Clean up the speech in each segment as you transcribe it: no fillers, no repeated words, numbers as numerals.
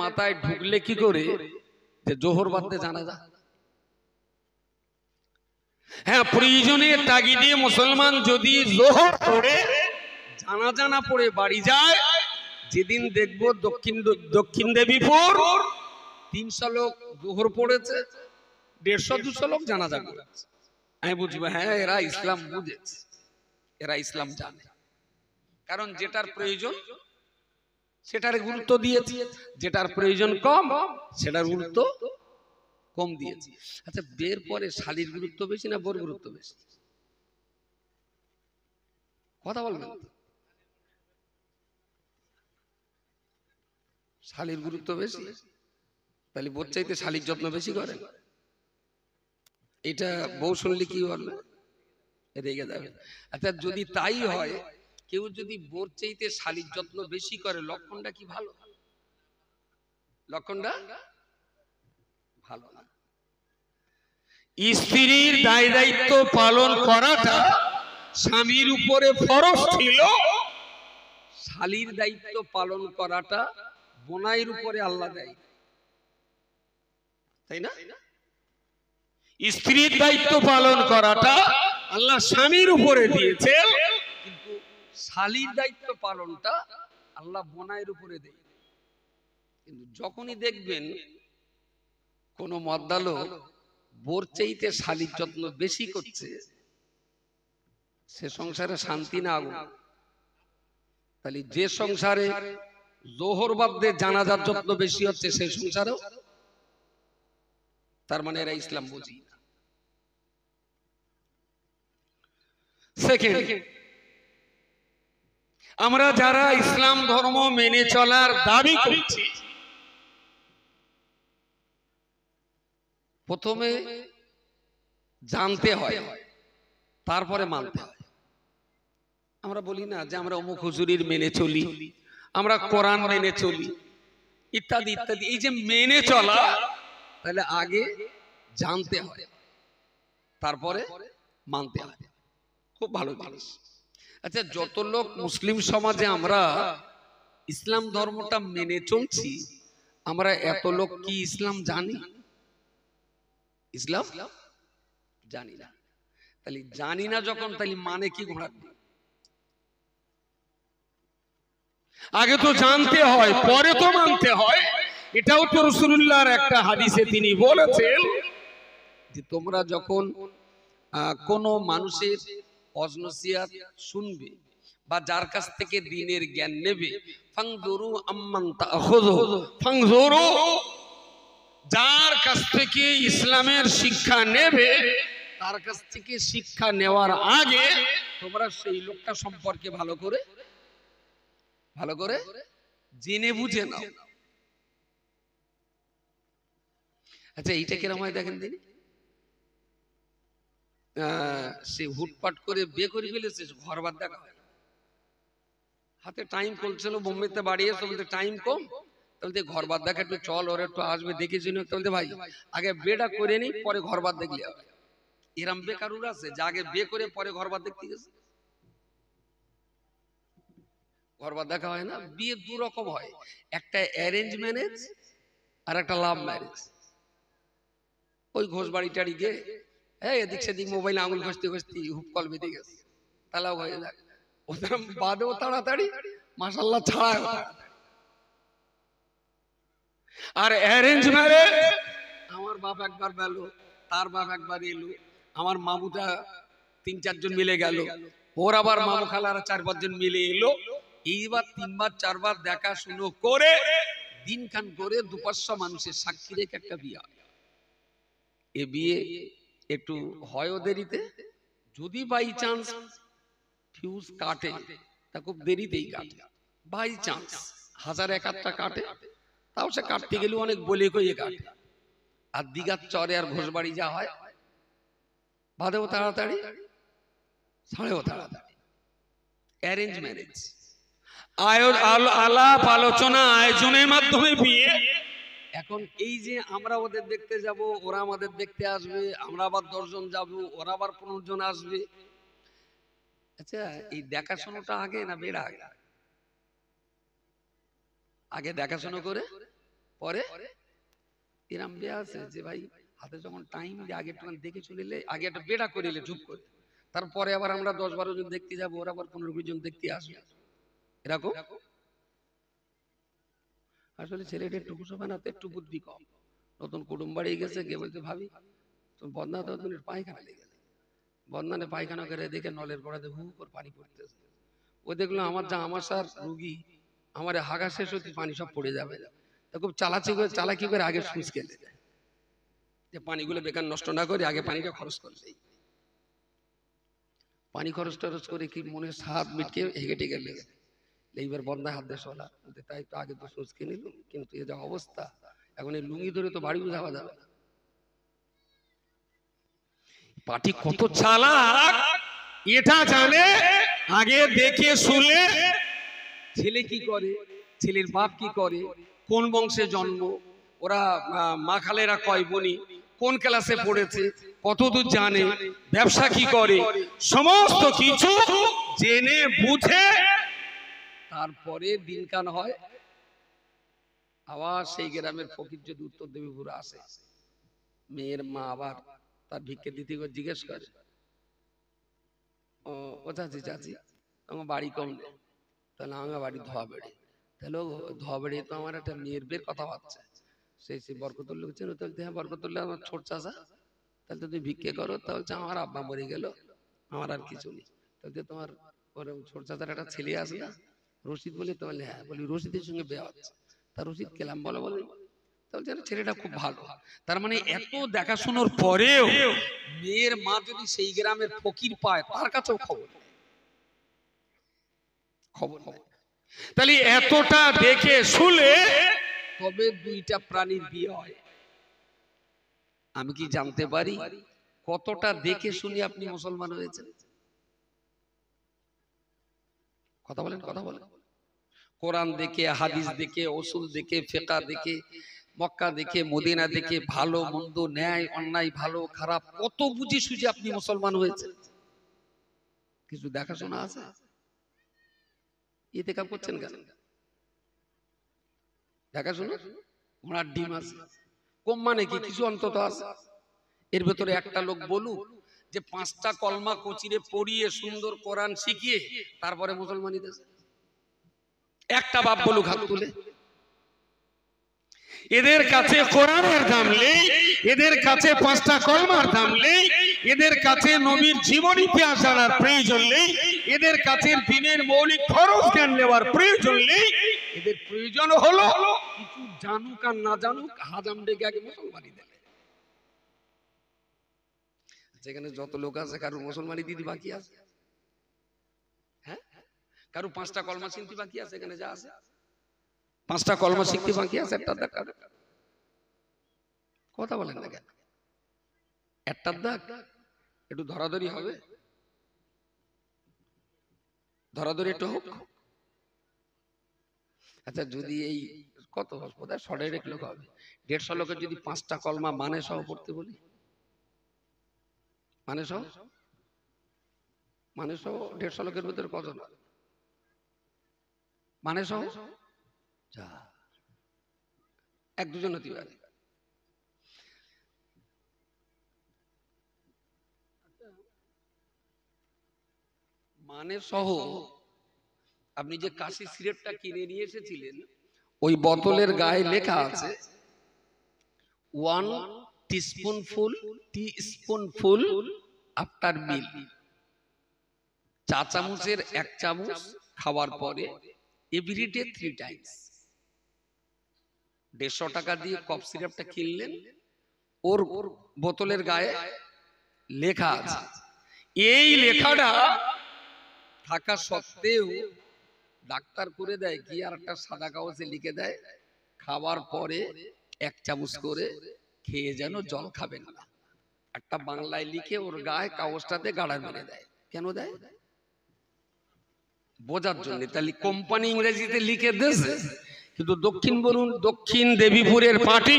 মাথায় ঢুকলে কি করে যে জোহর বাদে জানাজা? হ্যাঁ, প্রয়োজনের তাগিদে মুসলমান যদি জোহর পড়ে জানাজা না পড়ে বাড়ি যায়, যেদিন দেখবো দক্ষিণ দেবীপুর 300 লোক জোহর পড়েছে, 150-200 লোক জানাজা পড়েছে, আমি বুঝবো হ্যাঁ এরা ইসলাম বুঝেছে, এরা ইসলাম জানে। কারণ যেটার প্রয়োজন সেটার গুরুত্ব দিয়েছে, যেটার প্রয়োজন কম সেটার গুরুত্ব কম দিয়েছে। আচ্ছা, বের পরে শালীর গুরুত্ব বেশি না বোর গুরুত্ব বেশি? কথা বলবেন। শালীর গুরুত্ব বেশি, তাহলে বোর চাইতে শালীর যত্ন বেশি করেন। এটা বউ শুনলে কি বলবে? রেগে যাবে। আচ্ছা, যদি তাই হয়, কেউ যদি বোর চাইতে শালীর যত্ন বেশি করে, লক্ষণটা কি ভালো? লক্ষণটা ভালো না। স্ত্রীর দায় দায়িত্ব পালন করাটা স্বামীর উপরে ফরজ ছিল, শালীর দায়িত্ব পালন করাটা বোনাইয়ের উপরে আল্লাহ দেয়, তাই না? স্ত্রীর দায়িত্ব পালন করাটা আল্লাহ স্বামীর উপরে দিয়েছে, কিন্তু শালীর দায়িত্ব পালনটা আল্লাহ বোনাইয়ের উপরে দেয়। কিন্তু যখনই দেখবেন কোন মদ্দালো বোর চাইতে শালীর যত্ন বেশি করছে, সে সংসারে শান্তি না আগুন। তাহলে যে সংসারে জোহর বাদে জানাজার যত্ন বেশি হচ্ছে, সেই সংসারেও তার মানে এরা ইসলাম বুঝি না। সেকেন্ড, আমরা যারা ইসলাম ধর্ম মেনে চলার দাবি করছি, প্রথমে জানতে হয়, তারপরে মানতে হয়। আমরা বলি না যে আমরা অমুক হুজুরির মেনে চলি, আমরা কোরআন মেনে চলি, ইত্যাদি ইত্যাদি। এই যে মেনে চলা, তাহলে আগে জানতে হয়, তারপরে মানতে হয়। খুব ভালো জিনিস। আচ্ছা, যত লোক মুসলিম সমাজে আমরা ইসলাম ধর্মটা মেনে চলছি, আমরা এত লোক কি ইসলাম জানি? ইসলাম জানি না। তাহলে জানি না যখন, তাহলে মানে কি ঘোড়া? আগে তো জানতে হয়, পরে তো মানতে হয়। এটাও তো রাসূলুল্লাহর একটা হাদিসে তিনি বলেছেন যে তোমরা যখন কোন মানুষের ওয়াজ-নসিহত শুনবে বা যার কাছ থেকে দ্বীনের জ্ঞান নেবে, ফানজুরু আম্মান তাখুযু, ফানজুরু, যার কাছ থেকে ইসলামের শিক্ষা নেবে, তার কাছ থেকে শিক্ষা নেওয়ার আগে তোমরা সেই লোকটা সম্পর্কে ভালো করে জেনে বুঝে নাও। আচ্ছা, এইটা কিরকম হয় দেখেন দিন। সে হুটপাট করে বিয়ে করে ফেলেছে, ঘর বাদ দেখা হয়, হাতে টাইম চলছিল, বোম্বেতে বাড়িয়ে বলতে টাইম কম, তাহলে ঘর বাদ দেখা, একটু চল, ওরা একটু আসবে, দেখেছি না, বলতে ভাই আগে বিয়েটা করে নি, পরে ঘর বাদ দেখলে হবে। এরম বেকারুর আছে যে আগে বিয়ে করে পরে ঘর বাদ দেখতে গেছে। ঘর বাদ দেখা হয় না। বিয়ে দু রকম হয়, একটা অ্যারেঞ্জ ম্যারেজ আর একটা লাভ ম্যারেজ। ওই ঘোষ বাড়ি টাড়ি গে এদিক সেদিক মোবাইলে আঙুল ঘষতে ঘষতে হুপ কল বেঁধে গেছে, তালাও হয়ে যায়। ওদের বাদেও তাড়াতাড়ি, মাশাআল্লাহ ছাড়া। আর অ্যারেঞ্জ ম্যারেজ, আমার বাপ একবার গেল, তার বাপ একবার এলো, আমার মামুটা 3-4 জন মিলে গেল, ওর আবার মামু খালারা 4-5 জন মিলে এলো। এইবার 3বার 4বার দেখা শুনো করে দিনখান করে 2-500 মানুষের সাক্ষী রেখে একটা বিয়ে হয়। এ বিয়ে একটু হয় দেরিতে, যদি বাই চান্স ফিউজ কাটে তা খুব দেরিতেই কাটে, বাই চান্স 1000-1 কাটে, তাও সে কাটতে গেলে অনেক বলে কইয়ে কাটে। আর দিঘার চরে আর ঘোষবাড়ি যা হয়, বাদেও তাড়াতাড়ি, ছাড়েও তাড়াতাড়ি। অ্যারেঞ্জ ম্যারেজ, আলাপ আলোচনা আয়োজনের মাধ্যমে বিয়ে। এখন এই যে আমরা ওদের দেখতে যাব, ওরা আমাদের দেখতে আসবে, আমরা আবার 10 জন যাব, ওরা আবার 15 জন আসবে। আচ্ছা, এই দেখাশোনাটা আগে না বেড়া আগে? আগে দেখাশোনা করে পরে এরম বে আছে যে ভাই হাতে যখন টাইম দিয়ে আগে একটু দেখে চলিলে, আগে একটা বেড়া করিলে চুপ করে, তারপরে আবার আমরা 10-12 জন দেখতে যাবো, ওরা আবার 15-20 জন দেখতে আসবে, এরকম। আসলে ছেলেটা একটু কুসবে না, একটু বুদ্ধি কম। নতুন কুটুম বাড়ি গেছে, গিয়ে বলতে ভাবি তুমি বদনা তো তুমি পায়খানা লেগে, বদনানে পায়খানা করে দেখে নলের গোড়াতে হু করে পানি পড়তেছে। ও দেখলো আমার যা আমার সার রুগী, আমার হাগা শেষ হতে পানি সব পড়ে যাবে, তা খুব চালাকি করে আগে সুইচ খেলে যায় যে পানিগুলো বেকার নষ্ট না করে আগে পানিটা খরচ করে দেয়। পানি খরচ টরচ করে কি মনে সাত মিটকে হেগে টেগে লেগে এইবার বন্ধায় হাত দেশ হলা, তাই তো আগে তো সুচ কিনে নিল, কিন্তু এ যা অবস্থা এখন এই লুঙ্গি ধরে তো বাড়িও যাওয়া যাবে না। পাটি কত চালাক এটা জানে, আগে দেখে শুনে ছেলে কি করে, ছেলের বাপ কি করে, কোন বংশে জন্ম, ওরা মা খালেরা কয় বনি, কোন ক্লাসে পড়েছে, কতদূর জানে, ব্যবসা কি করে, সমস্ত কিছু জেনে বুঝে তারপরে দিনকান হয়। আবার সেই গ্রামের ফকির যদি উত্তর দেবীপুরে আসে, মেয়ের মা আবার তার ভিক্ষে দিতে জিজ্ঞেস করে, ও চাচি চাচি আমার বাড়ি কম নেই, তাহলে আমার বাড়ি ধোয়া বেড়ে, তাহলে ধোয়া বেড়ে তো আমার একটা মেয়ের বের কথা ভাবছে, সেই বরকতুল্লাহ চেনো, তাহলে হ্যাঁ বরকতুল্লাহ আমার ছোট চাচা, তাহলে তুমি ভিক্ষে করো, তাহলে আমার আব্বা মরে গেল, আমার আর কিছু নেই, তাহলে তোমার ছোট চাচার একটা ছেলে আছে না রশিদ বলে, তাহলে হ্যাঁ বলি রশিদের সঙ্গে বিয়ে হচ্ছে, তা রশিদ কেলাম বলে বলে, তাহলে ছেলেটা খুব ভালো। তার মানে এত দেখাশোনার পরেও মেয়ের মা যদি সেই গ্রামের ফকির পায়, তার কাছেও খবর নাই। তাহলে এতটা দেখে শুনে তবে দুইটা প্রাণীর বিয়ে হয়। আমি কি জানতে পারি কতটা দেখে শুনে আপনি মুসলমান হয়েছেন? কথা বলেন, কথা বলেন। কোরআন দেখে, হাদিস দেখে, উসুল দেখে, ফিকহ দেখে, মক্কা দেখে, মদিনা দেখে, ভালো মন্দ, ন্যায় অন্যায়, ভালো খারাপ কত বুঝি সুঝে আপনি মুসলমান হয়েছেন? কিছু দেখাশোনা আছে? ইতিকাফ করছেন কেন? দেখাশোনা ওনার ডিম আছে কম, মানে কি কিছু অন্তত আছে? এর ভেতরে একটা লোক বলুক যে 5টা কলমা কচিরে পড়িয়ে সুন্দর কোরআন শিখিয়ে তারপরে মুসলমানি দেশে, একটা বাপ বলুক হাত তুলে। এদের কাছে কোরআনের দাম নেই, এদের কাছে 5টা কলমার দাম নেই, এদের কাছে নবীর জীবন ইতিহাস জানার প্রয়োজন নেই, এদের কাছে দ্বীনের মৌলিক ফরজ জ্ঞান নেওয়ার প্রয়োজন নেই, এদের প্রয়োজন হলো কিছু জানুক আর না জানুক হাজাম ডেকে আগে মুসলমানি দেয়। যেখানে যত লোক আছে কারো মুসলমানি দিদি বাকি আছে? হ্যাঁ, কারো 5টা কলমা চিনতে বাকি আছে? এখানে যা আছে 5টা কলমা শিখতে বাকি আছে? একটা দেখা কথা বলেন না কেন? একটা দাগ একটু ধরাধরি হবে, ধরাধরি একটু হোক। আচ্ছা যদি এই কত বোধহয় 150 লোক হবে, 150 লোকের যদি 5টা কলমা মানে সহ পড়তে বলি, মানে সহ 150 লোকের ভিতরে কজন মানে সহ? যা 1-2 জন হতে পারে। মানে সহ আপনি যে কাশি সিগারেটটা কিনে নিয়ে এসেছিলেন, ওই বোতলের গায়ে লেখা আছে 1 টিস্পুনফুল আফটার মিল, চা চামচের 1 চামচ খাওয়ার পরে, এভরিডে 3 টাইমস। 150 টাকা দিয়ে কফ সিরাপটা কিনলেন, ওর বোতলের গায়ে লেখা আছে। এই লেখাটা থাকা সত্ত্বেও ডাক্তার করে দেয় কি, আর একটা সাদা কাগজে লিখে দেয় খাবার পরে 1 চামচ করে খেয়ে যেন জল খাবেন না। একটা বাংলায় লিখে ওর গায়ে কাগজটাতে গাড়া মেরে দেয়। কেন দেয়? বোঝার জন্য। তাহলে কোম্পানি ইংরেজিতে লিখে দিয়েছে, কিন্তু দক্ষিণ দেবীপুরের পার্টি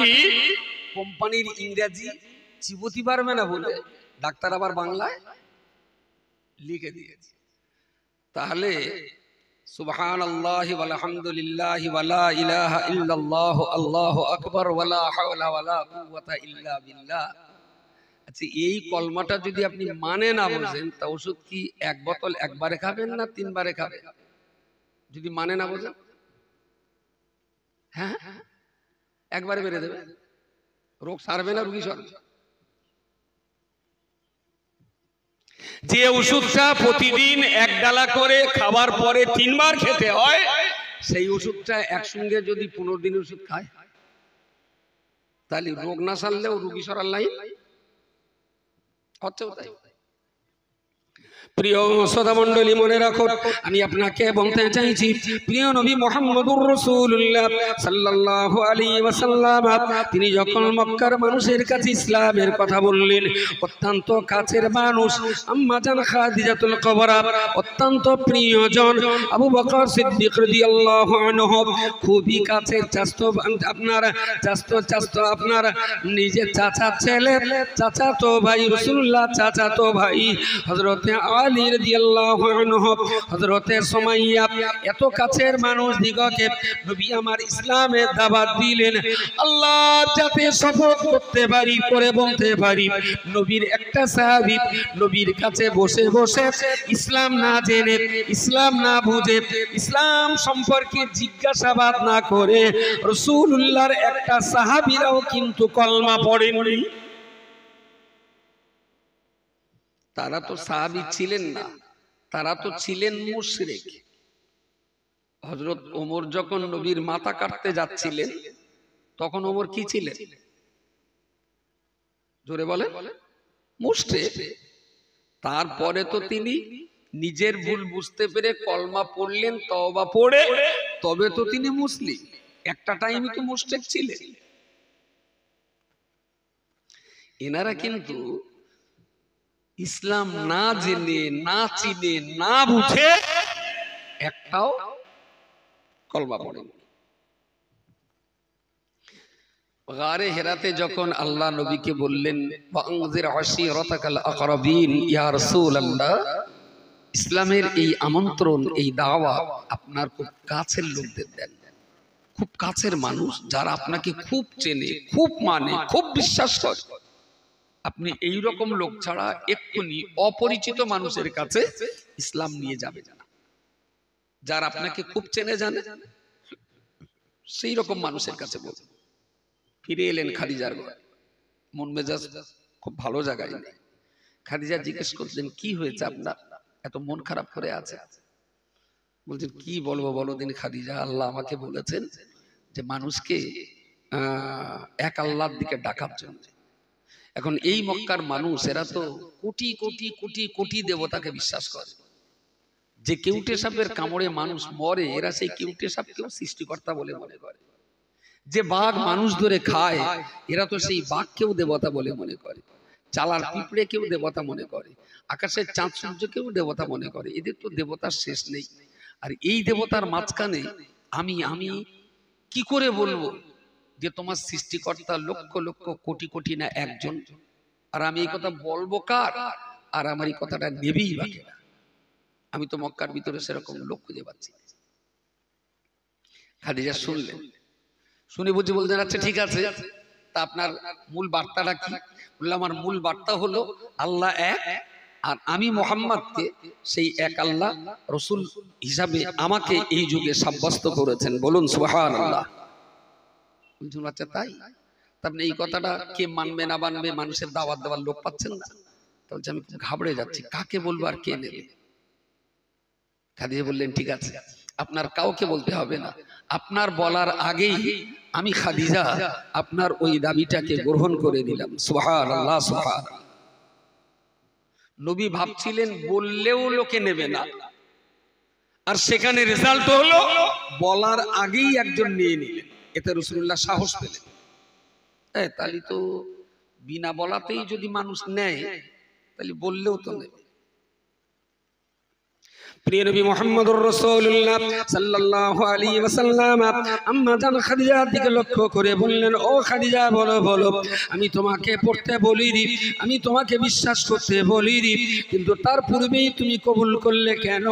কোম্পানির ইংরেজি চিবুতি পারবে না বলে ডাক্তার আবার বাংলায় লিখে দিয়েছে। তাহলে সুবহানাল্লাহি ওয়ালহামদুলিল্লাহি ওয়ালা ইলাহা ইল্লাল্লাহু আল্লাহু আকবার ওয়ালা হাওলা ওয়ালা কুওয়াতা ইল্লা বিল্লাহ। আচ্ছা, এই কলমাটা যদি আপনি মানে না বোঝেন তা ওষুধ কি এক বোতল একবারে খাবেন না তিনবারে খাবেন? যদি মানে না বোঝেন, হ্যাঁ একবারে বেড়ে দেবে, রোগ সারবে না, রোগী সারবে। যে ওষুধটা প্রতিদিন এক ডালা করে খাবার পরে 3 বার খেতে হয়, সেই ওষুধটা একসঙ্গে যদি 15 দিন ওষুধ খায়, তাহলে রোগ না সারলেও রোগী সরার লাইন হচ্ছে। তাই প্রিয় শ্রোতা মণ্ডলী, মনে রাখো, আমি আপনাকে বলতে চাইছি, প্রিয় নবী মুহাম্মদুর রাসূলুল্লাহ সাল্লাল্লাহু আলাইহি ওয়াসাল্লাম তিনি যখন মক্কার মানুষের কাছে ইসলামের কথা বললেন, অত্যন্ত কাছের মানুষ আম্মা জান খাদিজাতুল কুবরা, অত্যন্ত প্রিয়জন আবু বকর সিদ্দিক রাদিয়াল্লাহু আনহু, খুবই কাছের চাচতো, আপনার নিজের চাচা ছেলে, চাচাতো ভাই রাসূলুল্লাহ, চাচাতো ভাই হযরতে আলী রাদিয়াল্লাহু আনহু, হযরতে সুমাইয়া, এত কাছের মানুষ দিগকে নবী আমার ইসলামের দাওয়াত দিলেন। আল্লাহ যাতে শপথ করতে পারি, করে বলতে পারি, নবীর একটা সাহাবী নবীর কাছে বসে বসে ইসলাম না জেনে, ইসলাম না বুঝে, ইসলাম সম্পর্কে জিজ্ঞাসাবাদ না করে রাসূলুল্লাহর একটা সাহাবীরাও কিন্তু কলমা পড়েননি। তারা তো সাহাবী ছিলেন না, তারা তো ছিলেন মুশরিক। হযরত ওমর যখন নবীর মাথা কাটতে যাচ্ছিলেন, তখন ওমর কি ছিলেন? জোরে বলেন, মুশরিক। তারপরে তো তিনি নিজের ভুল বুঝতে পেরে কলমা পড়লেন, তওবা পড়ে, তবে তো তিনি মুসলিম। একটা টাইমে তো মুশরিক ছিলেন। এনারা কিন্তু ইসলাম না জেনে, না চিনে, না বুঝে একটাও কলমা পড়েন। গারে হেরাতে যখন আল্লাহ নবীকে বললেন, ওয়ানজির আশিরাতাকাল আকরাবিন, ইয়া রাসূলুল্লাহ, ইসলামের এই আমন্ত্রণ, এই দাওয়াত আপনার খুব কাছের লোকদের দেন, খুব কাছের মানুষ যারা আপনাকে খুব চেনে, খুব মানে, খুব বিশ্বাস করে। আপনি এই রকম লোক ছাড়া এক্ষুনি অপরিচিত মানুষের কাছে ইসলাম নিয়ে যাবে না। যারা আপনাকে খুব চেনে জানে, সেই রকম মানুষের কাছে বলুন। ফিরে এলেন খাদিজার ঘরে, মন মেজাজ খুব ভালো জায়গায় নেই। খাদিজা জিজ্ঞেস করলেন, কি হয়েছে আপনার, এত মন খারাপ করে আছে? বলছেন, কি বলবো বলো দিন খাদিজা, আল্লাহ আমাকে বলেছেন যে মানুষকে এক আল্লাহর দিকে ডাকার জন্য। এখন এই মক্কার মানুষ, এরা তো কোটি কোটি কোটি কোটি দেবতাকে বিশ্বাস করে। যে কেউটে সাপের কামড়ে মানুষ মরে, এরা সেই কেউটে সাপকেও সৃষ্টিকর্তা বলে মনে করে। যে বাঘ মানুষ ধরে খায়, এরা তো সেই বাঘকেও দেবতা বলে মনে করে। চালার পিঁপড়ে কেউ দেবতা মনে করে, আকাশের চাঁদ সূর্যকেও দেবতা মনে করে। এদের তো দেবতার শেষ নেই। আর এই দেবতার মাঝখানে আমি কি করে বলবো যে তোমার সৃষ্টিকর্তা লক্ষ লক্ষ কোটি কোটি না একজন? আর আমি এই কথা বলবো কার? আর আমার এই কথাটা নেবেই বা কেনা? আমি তো মক্কার ভিতরে সেরকম লোক খুঁজে পাচ্ছি। খাদিজা শুনলেন, শুনে বুঝে বলছেন, আচ্ছা ঠিক আছে, তা আপনার মূল বার্তাটা কি? বললাম, আমার মূল বার্তা হলো আল্লাহ এক, আর আমি মুহাম্মদকে সেই এক আল্লাহ রাসূল হিসাবে আমাকে এই যুগে সাব্যস্ত করেছেন। বলুন সুবহানাল্লাহ। বলছেন, আচ্ছা তাই? আপনি এই কথাটা কে মানবে না মানবে, মানুষের দাওয়াত দেওয়ার লোক পাচ্ছেন না। তাহলে আমি ঘাবড়ে যাচ্ছি, কাকে বলবো আর কে নেবে? খাদিজা বললেন, ঠিক আছে, আপনার কাউকে বলতে হবে না, আপনার বলার আগেই আমি খাদিজা আপনার ওই দাবিটাকে গ্রহণ করে দিলাম। সুবহানাল্লাহ, সুবহানাল্লাহ। নবী ভাবছিলেন বললেও লোকে নেবে না, আর সেখানে রেজাল্ট হলো বলার আগেই একজন নিয়ে নিলেন। এতে রাসূলুল্লাহ সাহস পেলেন। তাহলে তো বিনা বলাতেই যদি মানুষ নেয়, তাহলে বললেও তো নেবে। প্রিয় নবী মুহাম্মদুর রাসূলুল্লাহ সাল্লাল্লাহু আলাইহি ওয়াসাল্লাম আম্মা জান খাদিজার দিকে লক্ষ্য করে বললেন, ও খাদিজা বলো বলো, আমি তোমাকে পড়তে বলিনি, আমি তোমাকে বিশ্বাস করতে বলিনি, কিন্তু তার পূর্বেই তুমি কবুল করলে কেন?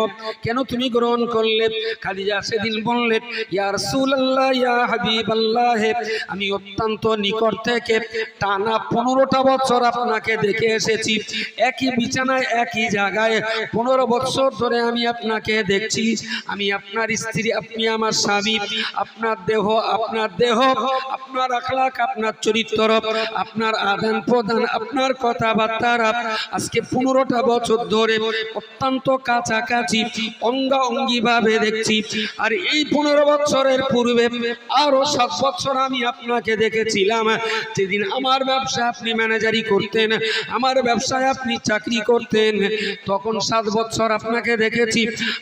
কেন তুমি গ্রহণ করলে? খাদিজা সেদিন বললেন, ইয়া রাসূলুল্লাহ, ইয়া হাবিবাল্লাহ, আমি অত্যন্ত নিকট থেকে টানা 15টা বছর আপনাকে দেখে এসেছি, একই বিছানায় একই জায়গায় 15 বছর ধরে আমি আপনাকে দেখছি। আমি আপনার স্ত্রী, আপনি আমার স্বামী, আপনার দেহ, আপনার আখলাক, আপনার চরিত্র, আপনার আদান প্রদান, আপনার কথাবার্তা আজকে 15টা বছর ধরে অত্যন্ত কাছাকাছি অঙ্গাঅঙ্গি ভাবে দেখছি। আর এই 15 বছরের পূর্বে আরো 7 বছর আমি আপনাকে দেখেছিলাম, যেদিন আমার ব্যবসা আপনি ম্যানেজারি করতেন, আমার ব্যবসায় আপনি চাকরি করতেন, তখন 7 বছর আপনাকে দেখেছি,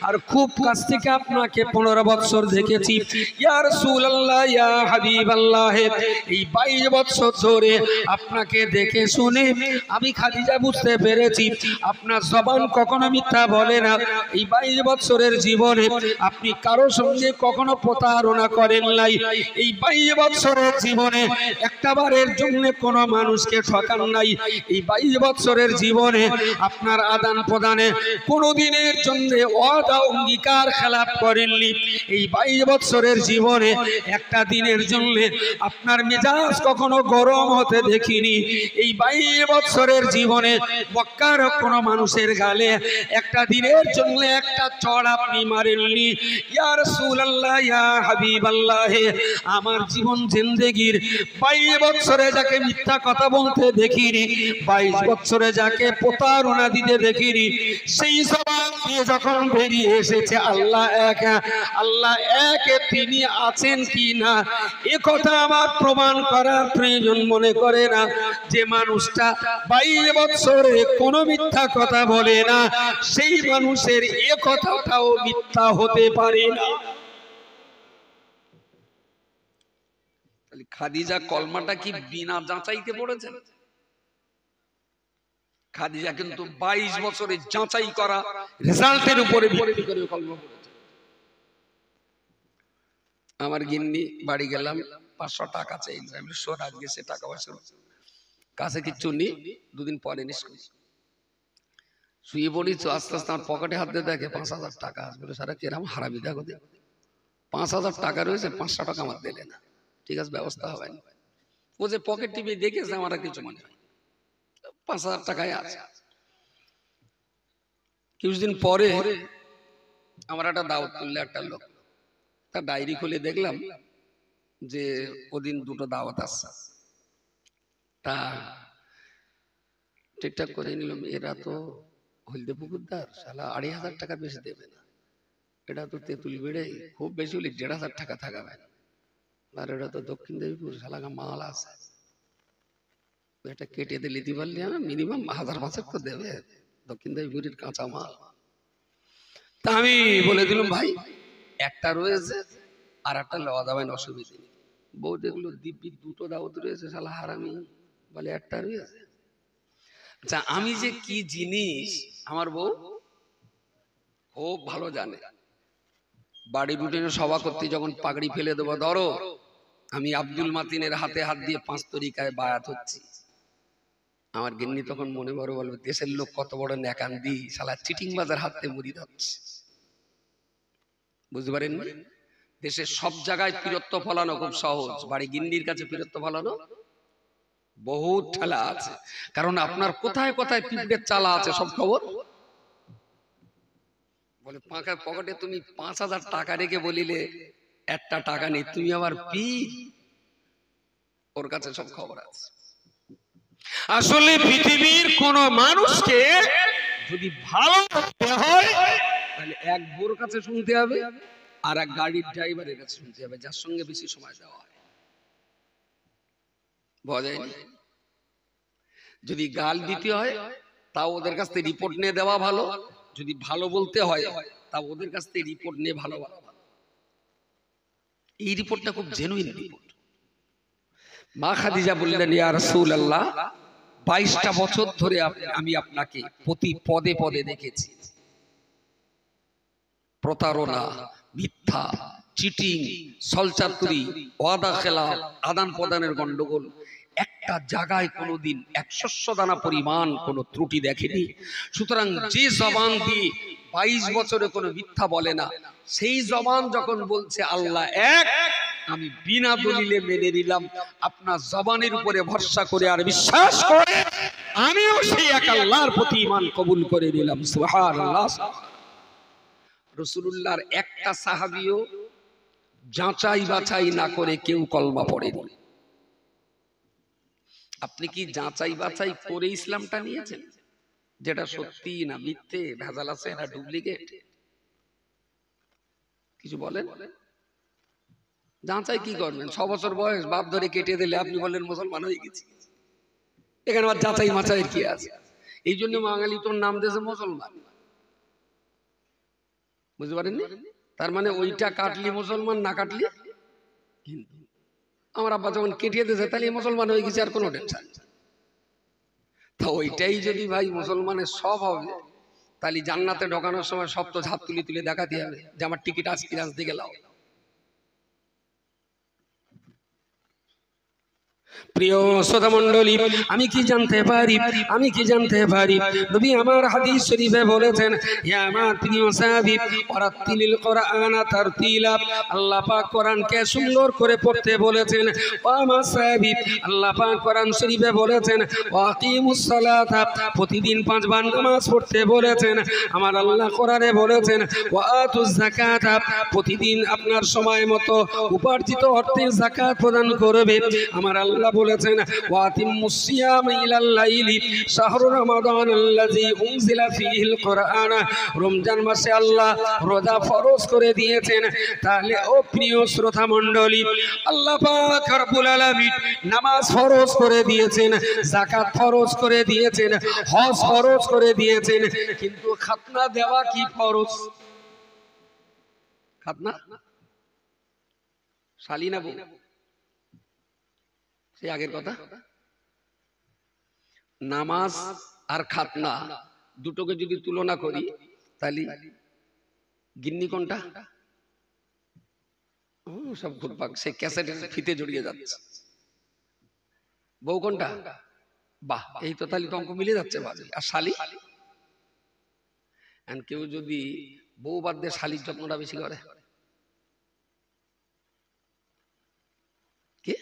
আর খুব কাছ থেকে আপনাকে 15 বছর দেখেছি। ইয়া রাসূলুল্লাহ, ইয়া হাবিবাল্লাহ, এই 22 বছর ধরে আপনাকে দেখে শুনে আমি খাদিজা বুঝতে পেরেছি আপনার জবান কখনো মিথ্যা বলে না। এই 22 বছরের জীবনে আপনি কারো সঙ্গে কখনো প্রতারণা করেন নাই। এই 22 বছরের জীবনে একটাবারের জন্য কোনো মানুষকে ঠকান নাই। এই 22 বছরের জীবনে আপনার আদান প্রদানে কোনোদিনের জন্য ওয়াদা অঙ্গীকার খেলাপ করেননি। এই 22 বছরের জীবনে একটা দিনের জন্য আপনার মেজাজ কখনো গরম হতে দেখিনি। এই 22 বছরের জীবনে মক্কার কোনো মানুষের গালে একটা দিনের জন্য একটা চড় আপনি মারেননি। ইয়া রাসূলুল্লাহ, ইয়া হাবিবাল্লাহ, আমার জীবন জিন্দেগির 22 বছরে যাকে মিথ্যা কথা বলতে দেখিনি, 22 বছরে যাকে প্রতারণা দিতে দেখিনি, সেই জবান দিয়ে যখন বেরিয়ে এসেছে আল্লাহ এক, আল্লাহ এক, তিনি আছেন কি না এ কথা আমার প্রমাণ করার প্রয়োজন মনে করে না। যে মানুষটা 22 বছরে কোনো মিথ্যা কথা বলে না, সেই মানুষের এ কথাটাও মিথ্যা হতে পারে না। খাদিজা কলমাটা কি বিনা যাচাইতে পড়েছেন? খাদিজা কিন্তু 22 বছরে যাচাই করা রেজাল্টের উপরে ভিত্তি করে কলমা পড়েছে। আমার গিন্নি বাড়ি গেলাম, 500 টাকা চাইল, আমি শোন আজকে সে টাকা পয়সা কাছে কিচ্ছু নেই, 2 দিন পরে নিশ্চয় শুয়ে পড়ি। তো আস্তে আস্তে আমার পকেটে হাত দিয়ে দেখে 5000 টাকা। বলে সারা কিরম হারামি, দেখো 5000 টাকা রয়েছে, 500 টাকা আমার দিলে না, ঠিক আছে ব্যবস্থা হবে না। ও যে পকেট টিপে দেখেছে আমার কিছু মনে হয় 5000 টাকায় আছে। কিছুদিন পরে আমার একটা দাওয়াত করলে একটা লোক, তার ডায়েরি খুলে দেখলাম যে ওদিন 2টো দাওয়াত আসছে। তা ঠিকঠাক করে নিলাম, এরা তো হলদে পুকুরদার, শালা 2500 টাকার বেশি দেবে না, এটা তো তেঁতুল বেড়ে খুব বেশি হলে 1500 টাকা থাকাবে না, আর এটা তো দক্ষিণ দেবীপুর, শালাকা মাল আছে, এটা কেটে দিলে দিতে পারলে মিনিমাম 1000-500 তো দেবে, দক্ষিণ দেবীপুরের কাঁচা মাল। তা আমি বলে দিলাম ভাই একটা রয়েছে আর একটা লওয়া যাবে না, অসুবিধা নেই। বউ দেখলো দিব্যি 2টো দাওয়াত রয়েছে, শালা হারামি, বলে একটা রয়েছে। আচ্ছা আমি যে কি জিনিস আমার বউ খুব ভালো জানে। বাড়ি রুটিনে সভা করতে যখন পাগড়ি ফেলে দেবো, ধরো আমি আব্দুল মাতিনের হাতে হাত দিয়ে 5 তরিকায় বায়াত হচ্ছি, আমার গিন্নি তখন মনে বড় বলবে দেশের লোক কত বড় নেকান্দি, শালা চিটিং বাজার হাতে মুড়ি ধরছে। বুঝতে পারেন? দেশের সব জায়গায় পীরত্ব ফলানো খুব সহজ, বাড়ি গিন্নির কাছে পীরত্ব ফলানো বহুত ঠেলা আছে। কারণ আপনার কোথায় কোথায় পিঁপড়ের চালা আছে সব খবর। বলে পাকা পকেটে তুমি 5000 টাকা রেখে বলিলে একটা টাকা নেই, তুমি আবার পীর, ওর কাছে সব খবর আছে। আসলে পৃথিবীর কোন মানুষকে যদি ভালো করতে হয় তাহলে এক বোর কাছে শুনতে হবে আর এক গাড়ির ড্রাইভারের কাছে শুনতে হবে, যার সঙ্গে বেশি সময় দেওয়া হয়। বোঝায়? যদি গাল দিতে হয় তাও ওদের কাছ থেকে রিপোর্ট নিয়ে দেওয়া ভালো, যদি ভালো বলতে হয় তাও ওদের কাছ থেকে রিপোর্ট নিয়ে ভালো। এই রিপোর্টটা খুব জেনুইন রিপোর্ট। মা খাদিজা বললেন, ইয়া রাসূলুল্লাহ 22টা বছর ধরে আমি আপনাকে প্রতি পদে পদে দেখেছি, প্রতারণা, মিথ্যা, চিটিং, ছলচাতুরি, ওয়াদা খেলাফ, আদান প্রদানের গন্ডগোল একটা জায়গায় কোনোদিন 100 দানা পরিমাণ কোনো ত্রুটি দেখেনি। সুতরাং যে জবান দিয়ে 22 বছরে কোনো মিথ্যা বলে না, সেই জবান যখন বলছে আল্লাহ এক, আমি বিনা দলিলে মেনে নিলাম, আপনার জবানের উপরে ভরসা করে আর বিশ্বাস করে আমিও সেই এক আল্লাহর প্রতি ঈমান কবুল করে নিলাম। সুবহানাল্লাহ। রাসূলুল্লাহর একটা সাহাবীও যাচাই বাছাই না করে কেউ কলমা পড়েনি। আপনি কি যাচাই বাছাই করে ইসলামটা নিয়েছেন, যেটা সত্যি না মিথ্যে, ভেজাল আছে না ডুপ্লিকেট? কিছু বলেন? যাচাই কি করবেন? 6 বছর বয়স বাপ ধরে কেটে দিলে আপনি বললেন মুসলমান হয়ে গেছি। এখানে আবার যাচাই মাচাইয়ের কি আছে? এই জন্য বাঙালি তোর নাম দিয়েছে মুসলমান, বুঝতে পারেননি? তার মানে ওইটা কাটলি মুসলমান, না কাটলি হিন্দু। আমার আব্বা যখন কেটিয়ে দিয়েছে তাহলে মুসলমান হয়ে গেছে, আর কোনো টেনশন। তো ওইটাই যদি ভাই মুসলমানের সব হবে, তাহলে জান্নাতে ঢোকানোর সময় সব তো ঝাপ তুলে তুলে দেখাতে হবে যে আমার টিকিট আজকে আসতে গেলাম। প্রিয় শ্রোতা মণ্ডলী, আমি কি জানতে পারি নবী আমার হাদিস শরীফে বলেছেন, হে আমার প্রিয় সাহাবী, ওয়ারাতিলিল কোরআনা তারতিলা, আল্লাহ পাক কোরআনকে সুন্দর করে পড়তে বলেছেন। ও আমার সাহাবী, আল্লাহ পাক কোরআন শরীফে বলেছেন ওয়াকিমুস সালাতা, প্রতিদিন 5 বার নামাজ পড়তে বলেছেন। আমার আল্লাহ কোরআনে বলেছেন ওয়াতুজ যাকাতা, প্রতিদিন আপনার সময় মতো উপার্জিত অর্থের যাকাত প্রদান করবে। আমার আল্লাহ বলেছেন ওয়াতিমুস সিয়াম ইলাল লাইলি শাহরু রমাদান আল্লাযী উনজিলা ফীহিল কোরআন, রমজান মাসে আল্লাহ রোজা ফরজ করে দিয়েছেন। তাহলে ও প্রিয় শ্রোতা মণ্ডলী, আল্লাহ পাক রব্বুল আলামিন নামাজ ফরজ করে দিয়েছেন, যাকাত ফরজ করে দিয়েছেন, হজ ফরজ করে দিয়েছেন, কিন্তু খাতনা দেওয়া কি ফরজ? খাতনা শালি না বউ? সেই আগের কথা। নামাজ আর খাতনা দুটোকে যদি তুলনা করি, তাহলে গিন্নি কোনটা? সব ঘুরপাক, সে ক্যাসেটের ফিতে জড়িয়ে যাচ্ছে। বউ কোনটা? বাহ, এই তো তাহলে তো অঙ্ক মিলে যাচ্ছে বাজে। আর শালি? কেউ যদি বউ বাদ দিয়ে শালির যত্নটা বেশি করে, কে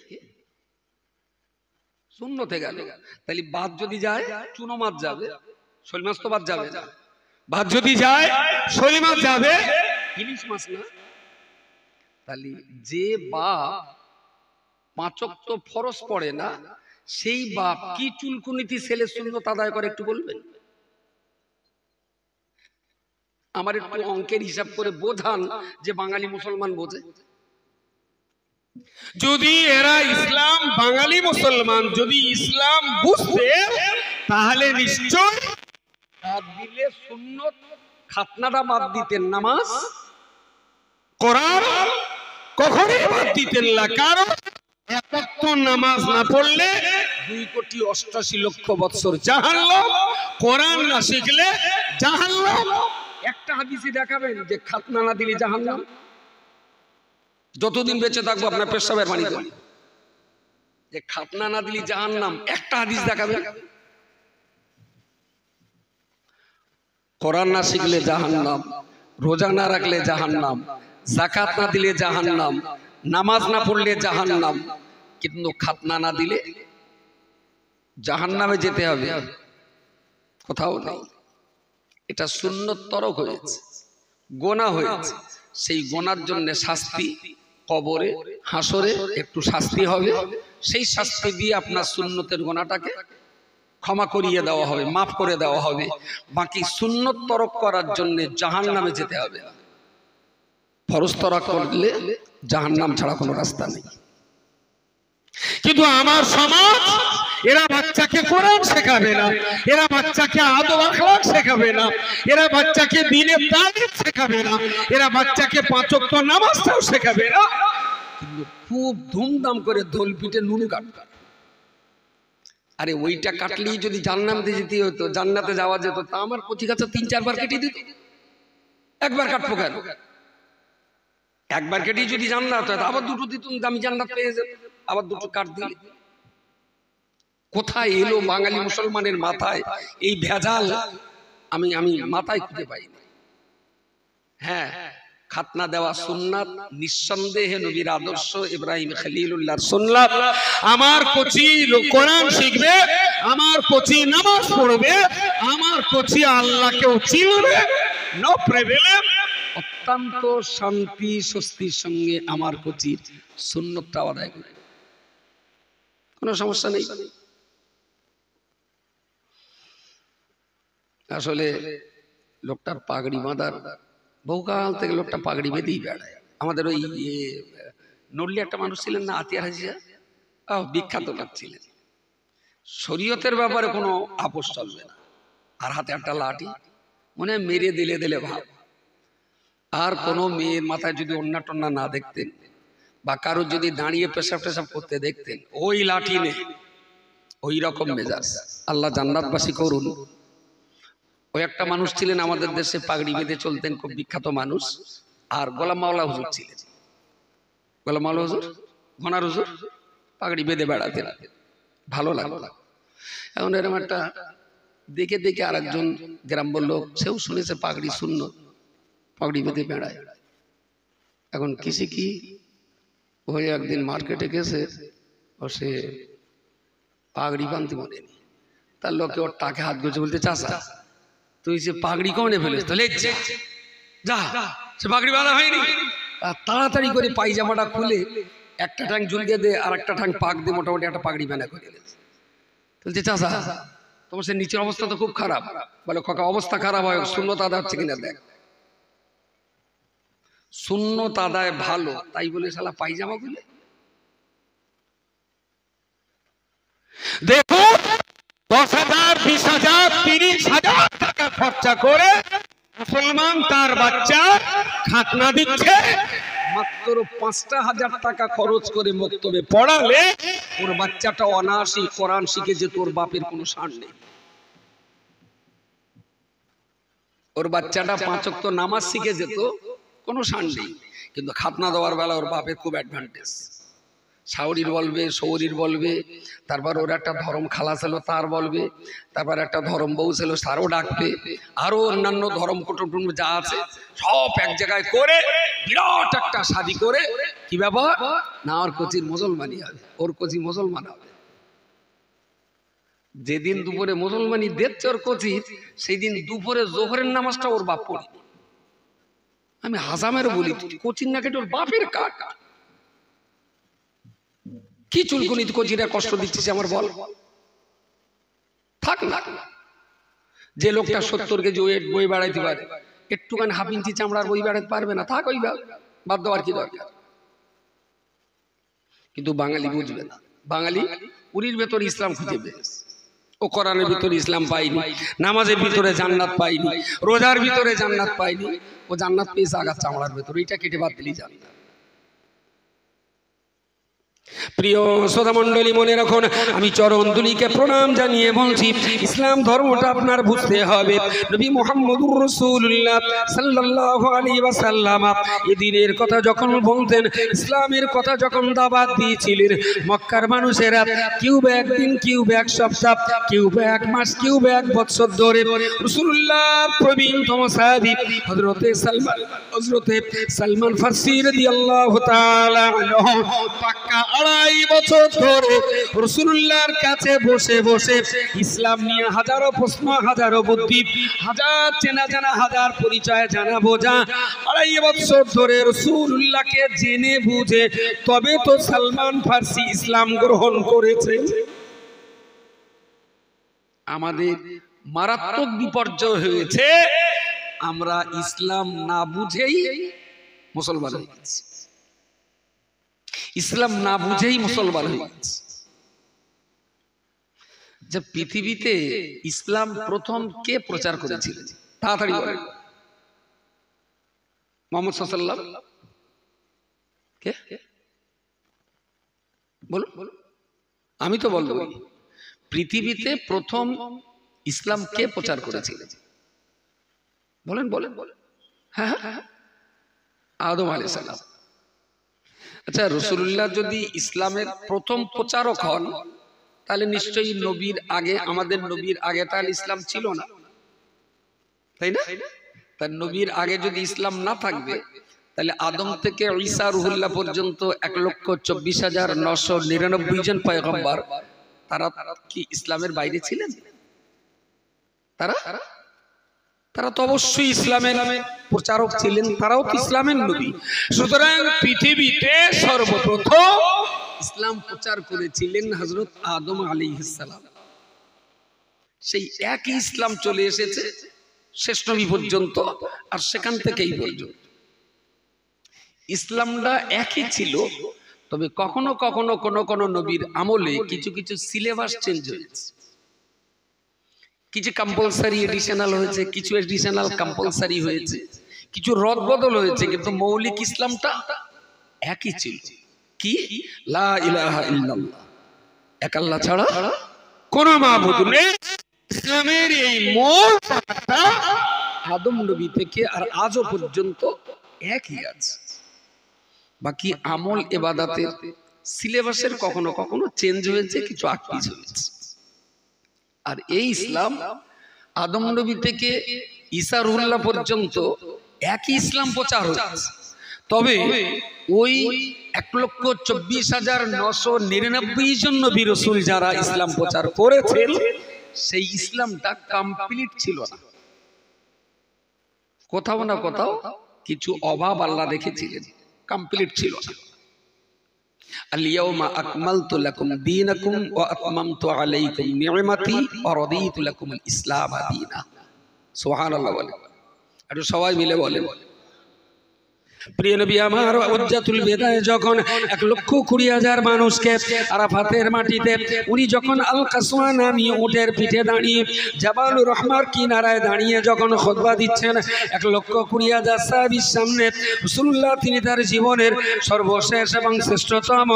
সুন্নতে গেল, তাহলে বাদ যদি যায় চুনো মাছ যাবে, শোল মাছ তো বাদ যাবে না। বাদ যদি যায় শোল মাছ যাবে, ইলিশ মাছ না। তাহলে যে বাপ 5 ওয়াক্ত ফরজ পড়ে না, সেই বাপ কি চুলকুনিতি ছেলে সুন্নত আদায় করে একটু বলবেন? আমার একটু অঙ্কের হিসাব করে বোঝান যে বাঙালি মুসলমান বোঝে। যদি এরা ইসলাম, বাঙালি মুসলমান যদি ইসলাম বুঝতে, তাহলে নিশ্চয় বাদ দিলে সুন্নত, খাতনাটা বাদ দিতেন, নামাজ কোরআন কখনোই বাদ দিতেন না। কারণ এক ওয়াক্ত নামাজ না পড়লে 2,88,00,000 বছর জাহান্নাম, কোরআন না শিখলে জাহান্নাম। একটা হাদিসে দেখাবেন যে খাতনা না দিলে জাহান্নাম? যতদিন বেঁচে থাকবো আপনার পেশাবের পানি দেবেন যে খাতনা না দিলে জাহান্নাম, একটা হাদিস দেখাবেন। কোরআন না শিখলে জাহান্নাম, রোজা না রাখলে জাহান্নাম, যাকাত না দিলে জাহান্নাম, নামাজ না পড়লে জাহান্নাম, কিন্তু খাতনা না দিলে জাহান্নামে যেতে হবে, কোথাও নেই। এটা সুন্নত তরক হয়েছে, গোনা হয়েছে। সেই গোনার জন্য শাস্তি কবরে, হাসরে একটু শাস্তি হবে। সেই শাস্তি দিয়ে আপনার সুন্নতের গোনাটাকে ক্ষমা করিয়ে দেওয়া হবে, মাফ করে দেওয়া হবে। বাকি সুন্নত তরক করার জন্য জাহান্নামে যেতে হবে। ফরজ তরক করলে জাহান্নাম ছাড়া কোনো রাস্তা নেই। কিন্তু আমার সমাজ, এরা বাচ্চাকে কোরআন শেখাবে না, এরা বাচ্চাকে আদব আখলাক শেখাবে না, এরা বাচ্চাকে দ্বীনের তালিম শেখাবে না, এরা বাচ্চাকে 5 ওয়াক্ত নামাজটাও শেখাবে না, কিন্তু খুব ধুমধাম করে দোল পিঠে নুনু কাটবে। আরে ওইটা কাটলেই যদি জান্নাতে যেতে হতো, জান্নাতে যাওয়া যেত, তা আমার প্রতি কাছে 3-4 বার কেটে দিত। একবার কাটবো কেন? একবার কেটে যদি জান্নাত হয় আবার দুটো দিতুন, আমি জান্নাত পেয়ে যাব, আবার দুটো কাট দিলে। কোথায় এলো বাঙালি মুসলমানের মাথায় এই ভেজাল? আমি মাথায় খুঁজে পাই না। হ্যাঁ, খাতনা দেওয়া সুন্নাত, নিঃসন্দেহে নবীর আদর্শ, ইব্রাহিম খলিলুল্লাহর সুন্নাত। আমার কচি কোরআন শিখবে, আমার কচি নামাজ পড়বে, আমার কচি আল্লাহকেও চিনবে, নো প্রবলেম। অত্যন্ত শান্তি স্বস্তির সঙ্গে আমার কচির সুন্নতটা আদায় করবে, কোনো সমস্যা নেই। আসলে লোকটার পাগড়ি বাঁধার, বহুকাল থেকে লোকটা পাগড়ি বেঁধেই বেড়ায়। আমাদের ওই নড়লি একটা মানুষ ছিলেন না, আতিয়ার হাজিয়া, বিখ্যাত লোক ছিলেন। শরীয়তের ব্যাপারে কোনো আপোষ চলবে না, আর হাতে একটা লাঠি, মনে মেরে দিলে দিলে ভাব। আর কোনো মেয়ের মাথায় যদি ওন্না টন্না না দেখতেন, বা কারোর যদি দাঁড়িয়ে পেশাব টেশাব করতে দেখতেন, ওই লাঠি নেই, ওই রকম মেজাজ। আল্লাহ জান্নাতবাসী করুন। ওই একটা মানুষ ছিলেন আমাদের দেশে, পাগড়ি বেঁধে চলতেন, খুব বিখ্যাত মানুষ। আর গোলাম মাওলা হুজুর ছিলেন, গোলাম মাওলা হুজুর, ঘনার হুজুর, পাগড়ি বেঁধে বেড়াতেন, ভালো লাগলো। এখন এরকম একটা দেখে দেখে আর একজন গ্রাম্য লোক, সেও শুনেছে পাগড়ি সুন্নত, পাগড়ি বেঁধে বেড়ায়। এখন কিসে কি ওই একদিন মার্কেটে গেছে, ও সে পাগড়ি বানতে মনে নেই, তার লোকে ওর টাকে হাত গুছে বলতে, চাচা তুই যে পাগড়ি কমনে ফেলেছ, তাহলে যা, সে পাগড়ি বাঁধা হয়নি। তাড়াতাড়ি করে পায়জামাটা খুলে একটা ঠ্যাং ঝুলিয়ে দে, আর একটা ঠ্যাং পাক দিয়ে মোটামুটি একটা পাগড়ি বানা করে দিয়েছে। বলছে, চাচা তোমার সে নিচের অবস্থা তো খুব খারাপ। বলে, খোকা অবস্থা খারাপ হয়, সুন্নত আদায় হচ্ছে কিনা দেখ। সুন্নত আদায় ভালো, তাই বলে শালা পায়জামা খুলে। দেখো 10,000, 20,000, 30,000 টাকা খরচা করে মুসলমান তার বাচ্চা খাতনা দিচ্ছে, মাত্র 5,000 টাকা খরচ করে মক্তবে পড়ালে ওর বাচ্চাটা অনায়াসই কোরআন শিখে যে তোর বাপের কোনো সার নেই। ওর বাচ্চাটা 5 ওয়াক্ত নামাজ শিখে যেত, কোনো সার নেই। কিন্তু খাতনা দেওয়ার বেলা ওর বাপের খুব অ্যাডভান্টেজ। শাওরির বলবে, শৌরির বলবে, তারপর ওর একটা ধর্ম খালা ছিল তার বলবে, তারপর একটা ধর্ম বউ ছিল তারও ডাকবে, আরো অন্যান্য ধর্ম কুটুম্ব যা আছে সব এক জায়গায় করে বিরাট একটা শাদী করে, কি ব্যাপার না, ওর কচির মুসলমানি হবে, ওর কচি মুসলমান হবে। যেদিন দুপুরে মুসলমানি দেখছে ওর কচি, সেই দিন দুপুরে জোহরের নামাজটা ওর বাপ পড়ে। আমি হাসামের বলি, কচির না কেটে ওর বাপের কাট। কি চুলকুনি কচিরা কষ্ট দিচ্ছিস আমার, বল। থাক না, যে লোকটা 70 কেজি ওয়েট বই বাড়াইতে পারে, একটুখানি হাফ ইঞ্চি চামড়ার বই বাড়াইতে পারবে না, থাক, ওই বাদ দেওয়ার কি দরকার। কিন্তু বাঙালি বুঝবে না। বাঙালি উরির ভেতর ইসলাম খুঁজে পেয়েছে, ও কোরআনের ভিতরে ইসলাম পাইনি, নামাজের ভিতরে জান্নাত পাইনি, রোজার ভিতরে জান্নাত পাইনি, ও জান্নাত পেয়েছে আগার চামড়ার ভেতর, এইটা কেটে বাদ দিলেই জান্নাত। প্রিয় শ্রোতা মণ্ডলী, মনে রাখুন, আমি চরণ দুলিকে প্রণাম জানিয়ে বলছি, ইসলাম ধর্মটা আপনার বুঝতে হবে। নবী মুহাম্মদুর রাসূলুল্লাহ সাল্লাল্লাহু আলাইহি ওয়াসাল্লাম এই দিনের কথা যখন বলতেন, ইসলামের কথা যখন দাওয়াত দিয়েছিলেন, মক্কার মানুষেরা কেউ বা একদিন, কেউ বা এক সপ্তাহ, কেউ বা এক মাস, কেউ বা এক বছর ধরে রাসূলুল্লাহ প্রবীণতম সাহাবী হযরতে সালমান ফারসি রাদিয়াল্লাহু তাআলা আনহু পাক্কা 2.5 বছর ধরে রাসূলুল্লাহর কাছে বসে বসে ইসলাম নিয়ে হাজারো প্রশ্ন, হাজারো বুদ্ধি, হাজার চেনা জানা, হাজার পরিচয় জানা বোঝা, 2.5 বছর ধরে রাসূলুল্লাহকে জেনে বুঝে তবে তো সালমান ফারসি ইসলাম গ্রহণ করেছে। আমাদের মারাত্মক বিপর্যয় হয়েছে, আমরা ইসলাম না বুঝেই মুসলমান হয়ে গেছি। ইসলাম না বুঝেই মুসলমান হয়ে গেছে। যে পৃথিবীতে ইসলাম প্রথম কে প্রচার করেছিলেন? তাড়াতাড়ি বলেন। মুহাম্মদ সাল্লাল্লাহু আলাইহি ওয়াসাল্লাম। কে বলুন? আমি তো বলবো, পৃথিবীতে প্রথম ইসলাম কে প্রচার করেছিলেন? বলেন বলেন বলেন। হ্যাঁ, আদম আলাইহিস সালাম। আচ্ছা, রাসূলুল্লাহ যদি ইসলামের প্রথম প্রচারক হন, তাহলে নিশ্চয়ই নবীর আগে, আমাদের নবীর আগে তাহলে ইসলাম ছিল না, তাই না? তার নবীর আগে যদি ইসলাম না থাকবে, তাহলে আদম থেকে ঈসা রুহুল্লাহ পর্যন্ত 1,24,999 জন পয়গম্বর, তারা কি ইসলামের বাইরে ছিলেন? তারা তো অবশ্যই ইসলামের প্রচারক ছিলেন, তারাও তো ইসলামের নবী। সুতরাং পৃথিবীতে সর্বপ্রথম ইসলাম প্রচার করেছিলেন হযরত আদম আলাইহিস সালাম। সেই একই ইসলাম চলে এসেছে শেষ নবী পর্যন্ত, আর সেখান থেকেই পর্যন্ত ইসলামটা একই ছিল। তবে কখনো কখনো কোন নবীর আমলে কিছু কিছু সিলেবাস চেঞ্জ হয়েছে, কিছু কম্পালসারি এডিশনাল হয়েছে, কিছু এডিশনাল কম্পালসারি হয়েছে, কিছু রদবদল হয়েছে, কিন্তু মৌলিক ইসলামটা একই ছিল। কি? লা ইলাহা ইল্লাল্লাহ, এক আল্লাহ ছাড়া কোনো মাবুদ নেই। ইসলামের এই মূল কথাটা আদম নবী থেকে আর আজও পর্যন্ত একই আছে। বাকি আমল ইবাদতের সিলেবাসের কখনো কখনো চেঞ্জ হয়েছে, কিছু আকপিস হয়েছে। আর এই ইসলাম আদম নবী থেকে ঈসা রুহুল্লাহ পর্যন্ত একই ইসলাম প্রচার হয়েছে। তবে ওই 1,24,999 জন নবী রাসূল যারা ইসলাম প্রচার করেছেন, সেই ইসলামটা কমপ্লিট ছিল না। কোথাও না কোথাও কিছু অভাব আল্লাহ রেখেছিলেন, কমপ্লিট ছিল না। আল-ইয়াওমা আকমালতু লাকুম দীনাকুম ওয়া আতমামতু আলাইকুম নি'মাতি ওয়া রাদিতু লাকুমুল ইসলাম দীনা। সুবহানাল্লাহ বলেন, একটু সবাই মিলে বলেন। প্রিয় নবী আমার হজ্জাতুল বিদায় যখন 1,20,000 মানুষকে আরাফাতের মাটিতে উনি যখন আল কাসওয়া নামী উটের পিঠে দাঁড়িয়ে জাবালুর রহমার কিনারায় দাঁড়িয়ে যখন খুতবা দিচ্ছেন, 1,20,000 সাহাবীর সামনে রাসূলুল্লাহ তিনি তার জীবনের সর্বশেষ এবং শ্রেষ্ঠতম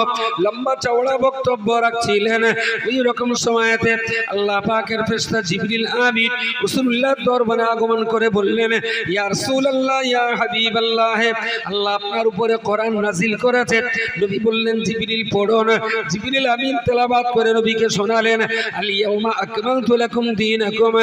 লম্বা চওড়া বক্তব্য রাখছিলেন। ওই রকম সময়তে আল্লাহ পাকের ফেরেশতা জিবরিল আমিন রাসূলুল্লাহর দরবারে আগমন করে বললেন, ইয়া রাসূলুল্লাহ, ইয়া হাবিবাল্লাহ, আল্লাহ আপনার উপরে কোরআন নাজিল করেছে। নবী বললেন, জিবরিল পড়ুন। জিবরিল আমিন তেলাওয়াত করে নবীকে শোনালেন, আল ইয়াউমা আকমালতু লাকুম দীনাকুম।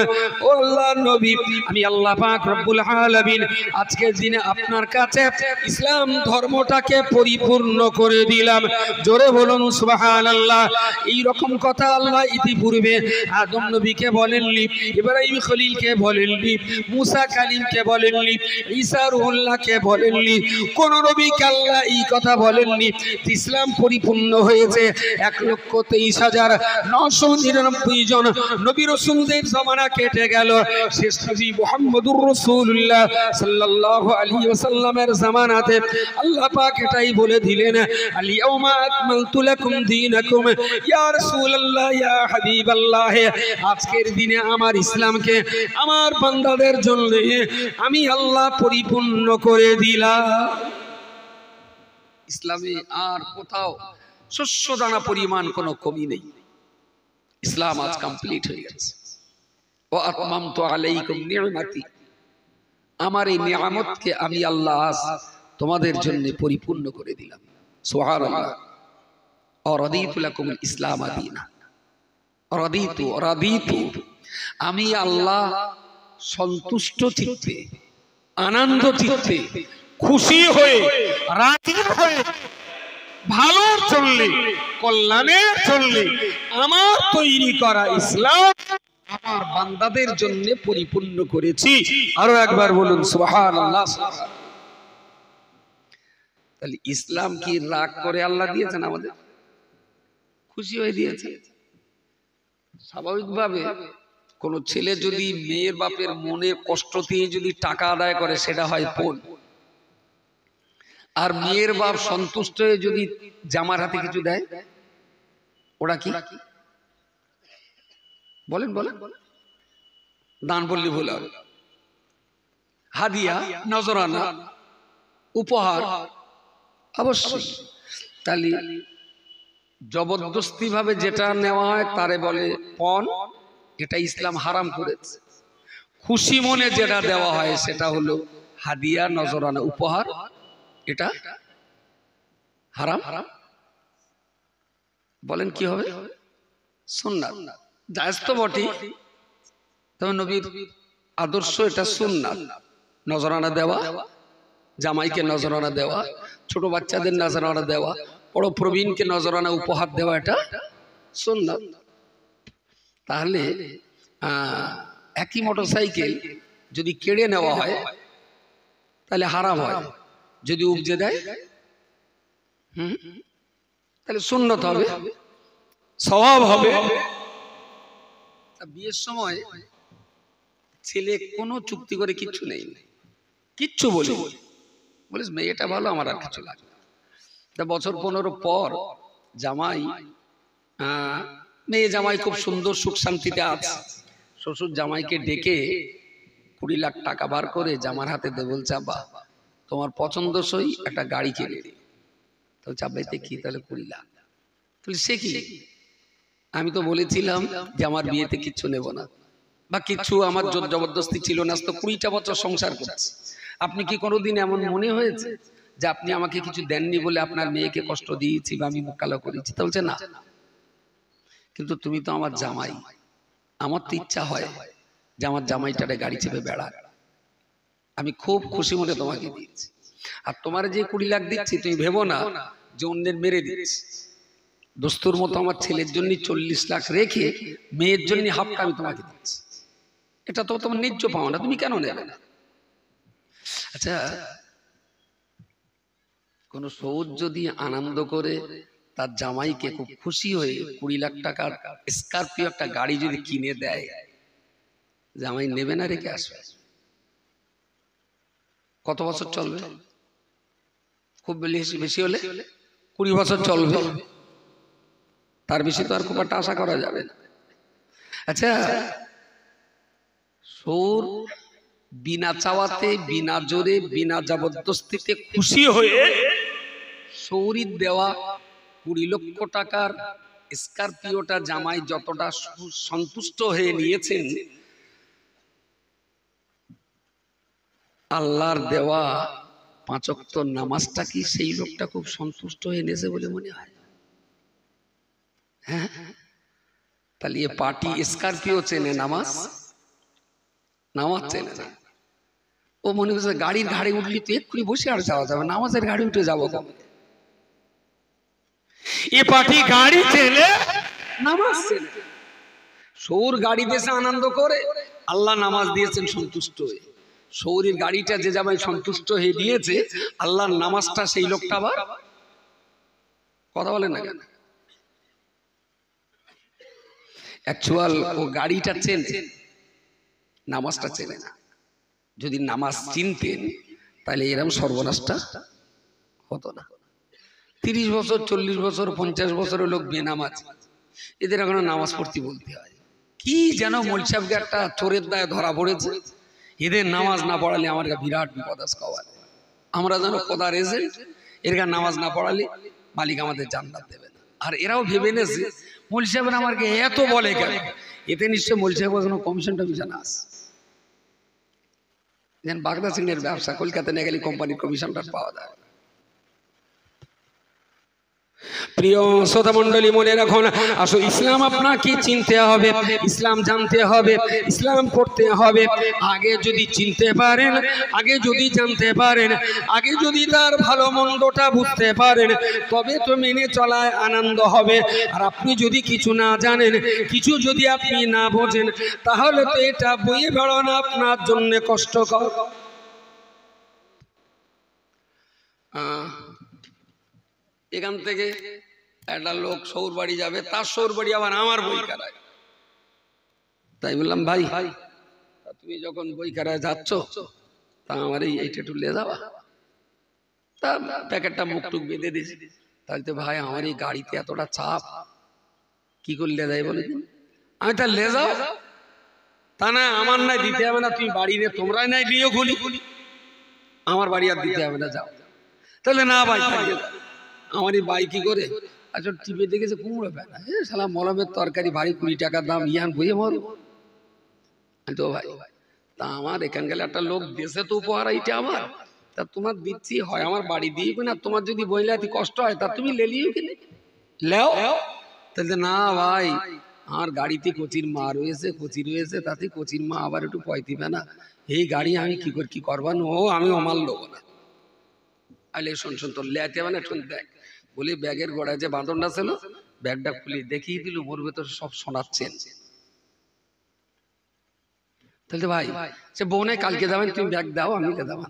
ও আল্লাহর নবী, আমি আল্লাহ পাক রব্বুল আলামিন আজকের দিনে আপনার কাছে ইসলাম ধর্মটাকে পরিপূর্ণ করে দিলাম। জোরে বলুন সুবহানাল্লাহ। এই রকম কথা আল্লাহ ইতিপূর্বে আদম নবীকে বলেননি, ইব্রাহিম খলিলকে বলেননি, মুসা কালিমকে বলেননি, ঈসা রুহুল্লাহকে বলেননি, কোন নবীকে আল্লাহ এই কথা বলেননি। ইসলাম পরিপূর্ণ হয়েছে 1,23,999 জন নবী রাসূলদের জামানা কেটে গেল। শেষ নবী মুহাম্মদুর রাসূলুল্লাহ সাল্লাল্লাহু আলাইহি ওয়াসাল্লামের জামানাতে আল্লাহ পাক এটাই বলে দিলেন, আল ইয়াউমা আকমালতু লাকুম দীনাকুম। ইয়া রাসূলুল্লাহ, ইয়া হাবিবাল্লাহ, আজকের দিনে আমার ইসলামকে আমার বান্দাদের জন্য আমি আল্লাহ পরিপূর্ণ করে দিলাম। ইসলামে আর কোথাও শস্য দানা পরিমাণ কোনো কমি নেই। ইসলাম আজ কমপ্লিট হয়ে গেছে। ওয়া আতমামতু আলাইকুম নি'মাতি, আমার এই নিয়ামতকে আমি আল্লাহ আজ তোমাদের জন্য পরিপূর্ণ করে দিলাম। সুবহানাল্লাহ। ওয়া রাদিতু লাকুমুল ইসলাম দীনা। রাদিতু, আমি আল্লাহ সন্তুষ্ট চিত্তে, আনন্দ চিত্তে, খুশি হয়ে, রাজি হয়ে, ভালো চললে, কল্যাণে চললে আমার তৈরি করা ইসলাম আমার বান্দাদের জন্য পরিপূর্ণ করেছি। আরো একবার বলুন সুবহানাল্লাহ। তাহলে ইসলাম কি রাগ করে আল্লাহ দিয়েছেন আমাদের? খুশি হয়ে দিয়েছে। স্বাভাবিকভাবে কোন ছেলে যদি মেয়ের বাপের মনে কষ্ট দিয়ে যদি টাকা আদায় করে, সেটা হয় পণ। আর মেয়ের বাপ সন্তুষ্ট হয়ে যদি জামার হাতে কিছু দেয়, ওরা কি বলেন? দান বললে ভুল হবে। হাদিয়া, নজরানা, উপহার অবশ্যই। তাহলে জবরদস্তি ভাবে যেটা নেওয়া হয় তারে বলে পণ, এটা ইসলাম হারাম করেছে। খুশি মনে যেটা দেওয়া হয় সেটা হলো হাদিয়া নজরানা উপহার এটা হারাম? বলেন কি হবে? সুন্নাত। জায়েজ তো বটেই, তবে নবীর আদর্শ এটা সুন্নাত। নজরানা দেওয়া, জামাইকে নজরানা দেওয়া, ছোট বাচ্চাদের নজরানা দেওয়া, বড় প্রবীণকে নজরানা উপহার দেওয়া, এটা সুন্নাত। তাহলে একই মোটরসাইকেল যদি কেড়ে নেওয়া হয় তাহলে হারাম হয়, যদি উপজে দেয় তাহলে সুন্নত হবে, সওয়াব হবে। বিয়ের সময় ছেলে কোনো চুক্তি করে কিচ্ছু নেই, কিচ্ছু বলিস মেয়েটা ভালো, আমার আর কিছু লাগবে না। তা বছর 15 পর জামাই, মেয়ে জামাই খুব সুন্দর সুখ শান্তিতে আছে, শ্বশুর জামাইকে ডেকে 20 লাখ টাকা বার করে জামার হাতে দে, বলছে আব্বা তোমার পছন্দসই একটা গাড়ি কিনে দিই। তো চাপাইতে কি তাহলে 20 লাখ? তাহলে সে কি? আমি তো বলেছিলাম যে আমার বিয়েতে কিচ্ছু নেব না, বা কিছু আমার জোর জবরদস্তি ছিল না, তো 20টা বছর সংসার করছি। আপনি কি কোনোদিন এমন মনে হয়েছে যে আপনি আমাকে কিছু দেননি বলে আপনার মেয়েকে কষ্ট দিয়েছি বা আমি মুখ কালো করেছি? তা বলছে না, কিন্তু তুমি তো আমার জামাই, আমার তো ইচ্ছা হয় যে আমার জামাইটারে গাড়ি চেপে বেড়াক। আমি খুব খুশি মনে তোমাকে দিয়েছি, আর তোমার যে 20 লাখ দিচ্ছি তুমি ভেবো না যে অন্যের মেরে দিচ্ছি। দোস্তুর মতো আমার ছেলের জন্য 40 লাখ রেখে মেয়ের জন্য হাফটা আমি তোমাকে দিচ্ছি, এটা তো তোমার ন্যায্য পাও না, তুমি কেন নেবে না? আচ্ছা, কোন সৌদ যদি আনন্দ করে তার জামাইকে খুব খুশি হয়ে 20 লাখ টাকার স্করপিও একটা গাড়ি যদি কিনে দেয়, জামাই নেবে না রেখে আসবে? কত বছর চলবে? খুব বেশি হলে 20 বছর চলবে, তার বেশি তো আর খুব একটা আশা করা যাবে না। আচ্ছা, সৌর বিনা চাওয়াতে, বিনা জোরে, বিনা জবরদস্তিতে খুশি হয়ে সৌরির দেওয়া 20 লক্ষ টাকার স্করপিওটা জামাই যতটা সন্তুষ্ট হয়ে নিয়েছেন, আল্লাহর দেওয়া 5 ওয়াক্ত নামাজটা কি সেই লোকটা খুব সন্তুষ্ট হয়ে নিয়েছে বলে মনে হয়? হ্যাঁ, তাহলে এ পার্টি স্করপিও চেনে, নামাজ চেনে না। ও মনে করছে গাড়ির ঘাড়ে উঠলি তো এক্ষুনি বসে আর যাওয়া যাবে, নামাজের গাড়ি উঠে যাবো কেন? এ পার্টি গাড়ি চেনে, নামাজ চেনে। সৌর গাড়ি দেশে আনন্দ করে, আল্লাহ নামাজ দিয়েছেন সন্তুষ্ট হয়ে। সৌরের গাড়িটা যে জামাই সন্তুষ্ট হয়ে দিয়েছে, আল্লাহর নামাজটা সেই লোকটা আবার কথা বলে না কেন? অ্যাকচুয়াল ও গাড়িটা চেনে, নামাজটা চেনে না। যদি নামাজ চিনতেন তাহলে এরকম সর্বনাশটা হতো না। 30 বছর, 40 বছর, 50 বছরের লোক বেনামাজ, এদের এখনো নামাজ পড়তে বলতে হয়। কি যেন মোলসাবকে একটা চোরের দায়ে ধরা পড়েছে, এদের নামাজ না পড়ালে আমার বিরাট বিপদ আসবে। আমরা যেন খোদার এজেন্ট, এর নামাজ না পড়ালে মালিক আমাদের জান্নাত দেবে না। আর এরাও ভেবে নেছে মোল সাহেব আমাকে এত বলে কেন, এতে নিশ্চয় মোল সাহেব কোনো কমিশনটা বিছানা আছে। যেন বাগদা সিংহের ব্যবসা, কলকাতা নিয়ে গেলে কোম্পানির কমিশনটা পাওয়া যায়। প্রিয় শ্রোতা মণ্ডলী, মনে রাখুন, আসো ইসলাম আপনাকে চিনতে হবে, ইসলাম জানতে হবে, ইসলাম পড়তে হবে। আগে যদি চিনতে পারেন, আগে যদি জানতে পারেন, আগে যদি তার ভালো মন্দটা বুঝতে পারেন, তবে তো মেনে চলায় আনন্দ হবে। আর আপনি যদি কিছু না জানেন, কিছু যদি আপনি না বোঝেন, তাহলে তো এটা বয়ে বেড়ানো আপনার জন্য কষ্টকর। এখান থেকে একটা লোক সৌর বাড়ি যাবে, তার সৌর বাড়ি আবার আমার বইকারায়। তাই বললাম, ভাই তুমি যখন বইকারায় যাচ্ছ, তা আমার এইটা একটু লে যাওয়া। তা প্যাকেটটা মুখ টুক বেঁধে দিয়েছি। তাহলে তো ভাই আমার এই গাড়িতে এতটা চাপ, কি করে লে যায় বলে? আমি তা লে যাও, তা না আমার নাই দিতে হবে না, তুমি বাড়ি রে তোমরাই নাই নিয়ে খুলি, আমার বাড়ি আর দিতে হবে না, যাও। তাহলে না ভাই, আমার এই ভাই কি করে, আচ্ছা টিপে দেখেছে কুমড়ো ফেলা, শালা মলমের তরকারি ভারী 20 টাকা দাম, ইয়ান বইয়ে মর। তো ভাই তা আমার এখান গেলে একটা লোক দেশে তো উপহার এইটা আমার, তা তোমার দিচ্ছি, হয় আমার বাড়ি দিয়ে না, তোমার যদি বইলাতি কষ্ট হয় তা তুমি লেলিও কিনে লেও। তাহলে না ভাই, আমার গাড়িতে কোচির মা রয়েছে, কোচি রয়েছে, তাতে কোচির মা আবার একটু পয় দিবে না, এই গাড়ি আমি কি করবার নো, আমি অমাল লোক না। আলে শোন শোন, তোর লেতে মানে শোন দেখ, বলি ব্যাগের গোড়ায় যে বাঁধনটা ছিল, ব্যাগটা খুলে দেখিয়ে দিল, মোর ভেতর সব শোনাচ্ছেন। তাহলে ভাই সে বোনে কালকে যাবেন, তুমি ব্যাগ দাও, আমি কে দেব।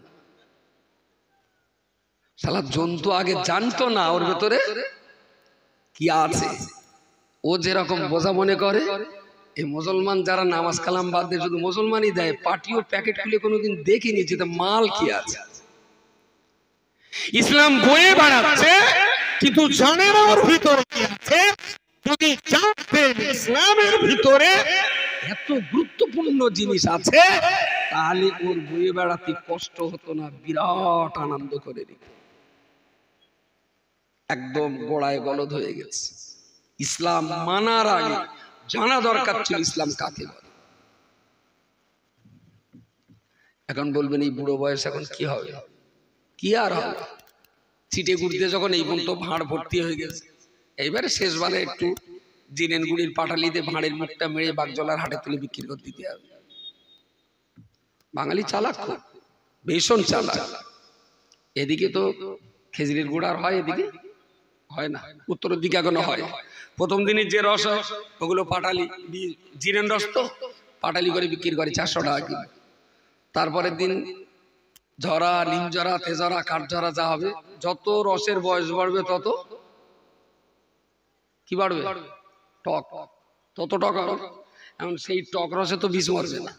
শালা জন্তু আগে জানতো না ওর ভেতরে কি আছে। ও যেরকম বোঝা মনে করে, এই মুসলমান যারা নামাজ কালাম বাদ দিয়ে শুধু মুসলমানই দেয়, পার্টিও প্যাকেট খুলে কোনোদিন দেখিনি যে মাল কি আছে। ইসলাম বয়ে বেড়াচ্ছে কিন্তু জানে না ওর ভিতরে কি আছে। যদি জানতেন ইসলামের ভিতরে এত গুরুত্বপূর্ণ জিনিস আছে, তাহলে ওর বয়ে বেড়াতে কষ্ট হতো না, বিরাট আনন্দ করে দিত। একদম গোড়ায় গলদ হয়ে গেছে। ইসলাম মানার আগে জানা দরকার ছিল ইসলাম কাকে বলে। এখন বলবেন এই বুড়ো বয়স এখন কি হবে, কি আর হবে। ছিটে গুড়তে যখন এই পর্যন্ত ভাঁড় ভর্তি হয়ে গেছে, এইবারে শেষবারে একটু জিনেন গুড়ির পাটালিতে ভাঁড়ের মুখটা মেরে বাগজলার হাটে তুলে বিক্রি করে দিতে হবে। বাঙালি চালাক, খুব ভীষণ চালাক। এদিকে তো খেজুরের গুড় আর হয়, এদিকে হয় না, উত্তরের দিকে এখনো হয়। প্রথম দিনের যে রস হয় ওগুলো পাটালি জিরেন রস, তো পাটালি করে বিক্রি করে 400 টাকা কিলো। তারপরের দিন ঝরা, নিম ঝরা, তেজরা, কাঠ ঝরা যা হবে, যত রসের বয়স বাড়বে তত কি বাড়বে, টক, তত টক হবে। এখন সেই টক রসে তো বিষ মরবে না,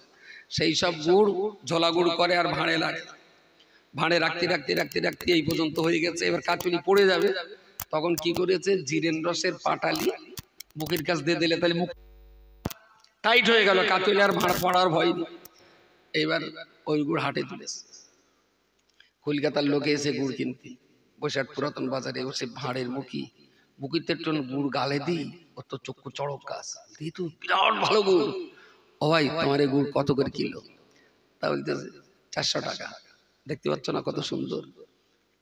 সেই সব গুড় ঝোলা গুড় করে আর ভাঁড়ে লাগে। ভাঁড়ে রাখতে রাখতে রাখতে রাখতে এই পর্যন্ত হয়ে গেছে। এবার কাচুলি পড়ে যাবে, তখন কি করেছে, জিরেন রসের পাটালি মুখের কাছ দিয়ে দিলে তাহলে মুখ টাইট হয়ে গেল, কাচুলি আর ভাঁড় পড়ার ভয় নেই। এইবার ওই গুড় হাটে তুলেছে। কলকাতার লোকে এসে গুড় কিনতে, বৈশাখ পুরাতন বাজারে বসে ভাঁড়ের মুখিতে একটু গুড় গালে দিই, ও তো চক্ষু চড়ক গাছ দিই, তো বিরাট ভালো গুড়। ও ভাই তোমার এই গুড় কত করে কিলো? তা বলতেছে 400 টাকা। দেখতে পাচ্ছ না কত সুন্দর।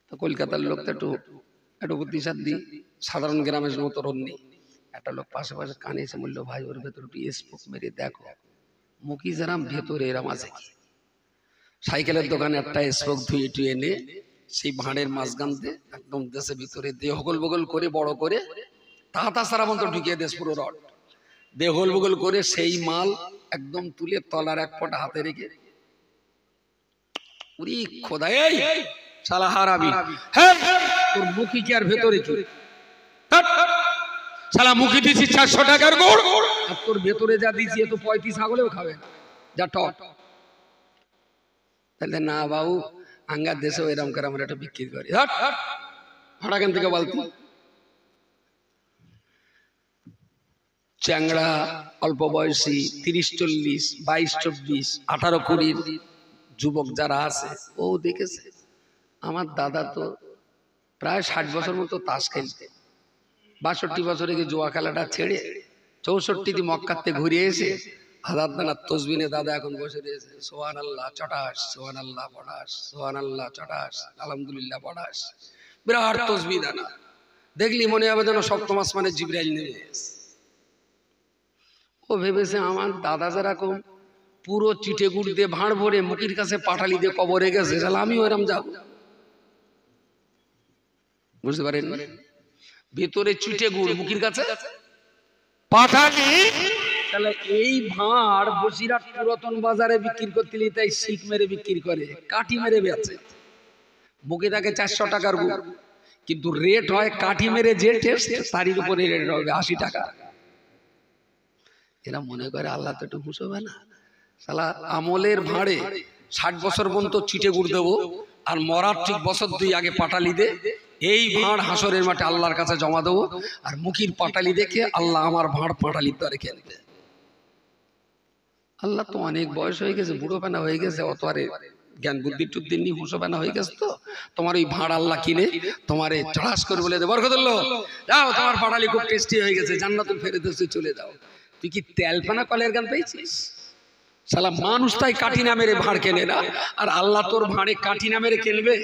তো কলকাতার লোকটা একটু বুদ্ধিসাদ দিই, সাধারণ গ্রামের মতো রোদ নেই। একটা লোক পাশে পাশে কানে এসে বললো, ভাই ওর ভেতর একটু স্পোক মেরে দেখো, মুখি যেরাম ভেতরে এরাম আছে কি। সাইকেলের দোকানে একটা স্পোক ধুয়ে টুয়ে এনে সেই ভাঁড়ের মাঝখানতে একদম দেশে ভিতরে দিয়ে হগল বগল করে বড় করে তাতা সারা মতো ঢুকিয়ে দেশ পুরো রড দিয়ে হগল বগল করে সেই মাল একদম তুলে তলার এক ফোঁটা হাতে রেখে, উরি খোদা এই শালা হারাবি, হ্যাঁ তোর মুখি কি আর ভেতরে কি, শালা মুখি দিছি 400 টাকার গুড়, আর তোর ভেতরে যা দিছি এ তো 35 ছাগলেও খাবে না, যা টক। তাহলে না বাবু, আঙ্গার দেশেও এরম করে আমরা একটা বিক্রি করি, ভাড়া কেন থেকে বলতো। চ্যাংড়া অল্প বয়সী 30-40, 22-24, 18-20 যুবক যারা আছে, ও দেখেছে আমার দাদা তো প্রায় 60 বছর মতো তাস খেলতে, 62 বছরে গিয়ে জুয়া খেলাটা ছেড়ে 64 মক্কাতে ঘুরে এসে হাজার দানা তসবিনে দাদা এখন বসে রয়েছে। সুবহানাল্লাহ চটাস, সুবহানাল্লাহ পড়াস, সুবহানাল্লাহ চটাস, আলহামদুলিল্লাহ পড়াস, বিরাট তসবি দানা। দেখলি মনে হবে যেন সপ্তম আসমানে জিবরাইল নেমে এসেছে। ও ভেবেছে আমার দাদা যেরকম পুরো চিটে গুড় দিয়ে ভাঁড় ভরে মুখির কাছে পাটালি দিয়ে কবরে গেছে, তাহলে আমি ওরম যাব। বুঝতে পারেন, ভেতরে চিটে গুড়, মুখির কাছে পাটালি। তাহলে এই ভাঁড় বসিরহাট পুরাতন বাজারে বিক্রি করতে তাই শিক মেরে বিক্রি করে, কাঠি মেরে বেচে। মুখে থাকে 400 টাকার গুড়, কিন্তু রেট হয় কাঠি মেরে যে টেস্ট তার উপরে রেট হবে 80 টাকা। এরা মনে করে আল্লাহ তো একটু খুশ হবে না, শালা আমলের ভাঁড়ে 60 বছর পর্যন্ত চিটে গুড় দেবো, আর মরার ঠিক বছর 2 আগে পাটালি দে, এই ভাঁড় হাসরের মাঠে আল্লাহর কাছে জমা দেবো, আর মুখির পাটালি দেখে আল্লাহ আমার ভাঁড় পাটালির দরে খেলবে। আল্লাহ তো অনেক বয়স হয়ে গেছে, বুড়ো পানা হয়ে গেছে, অত আরে জ্ঞান বুদ্ধি টুদ্দির নিয়ে হুঁসো পানা হয়ে গেছে, তো তোমার ওই ভাঁড় আল্লাহ কিনে তোমারে চড়াস করে বলে দে, বরকতুল্লাহ যাও তোমার পাটালি খুব টেস্টি হয়ে গেছে, জান্নাতুল ফেরেদৌসে চলে যাও। তুই কি তেলপানা কলের গান পেয়েছিস? শালা মানুষ তাই কাঠি না মেরে ভাঁড় কেনে না, আর আল্লাহ তোর ভাঁড়ে কাঠি না মেরে কিনবে?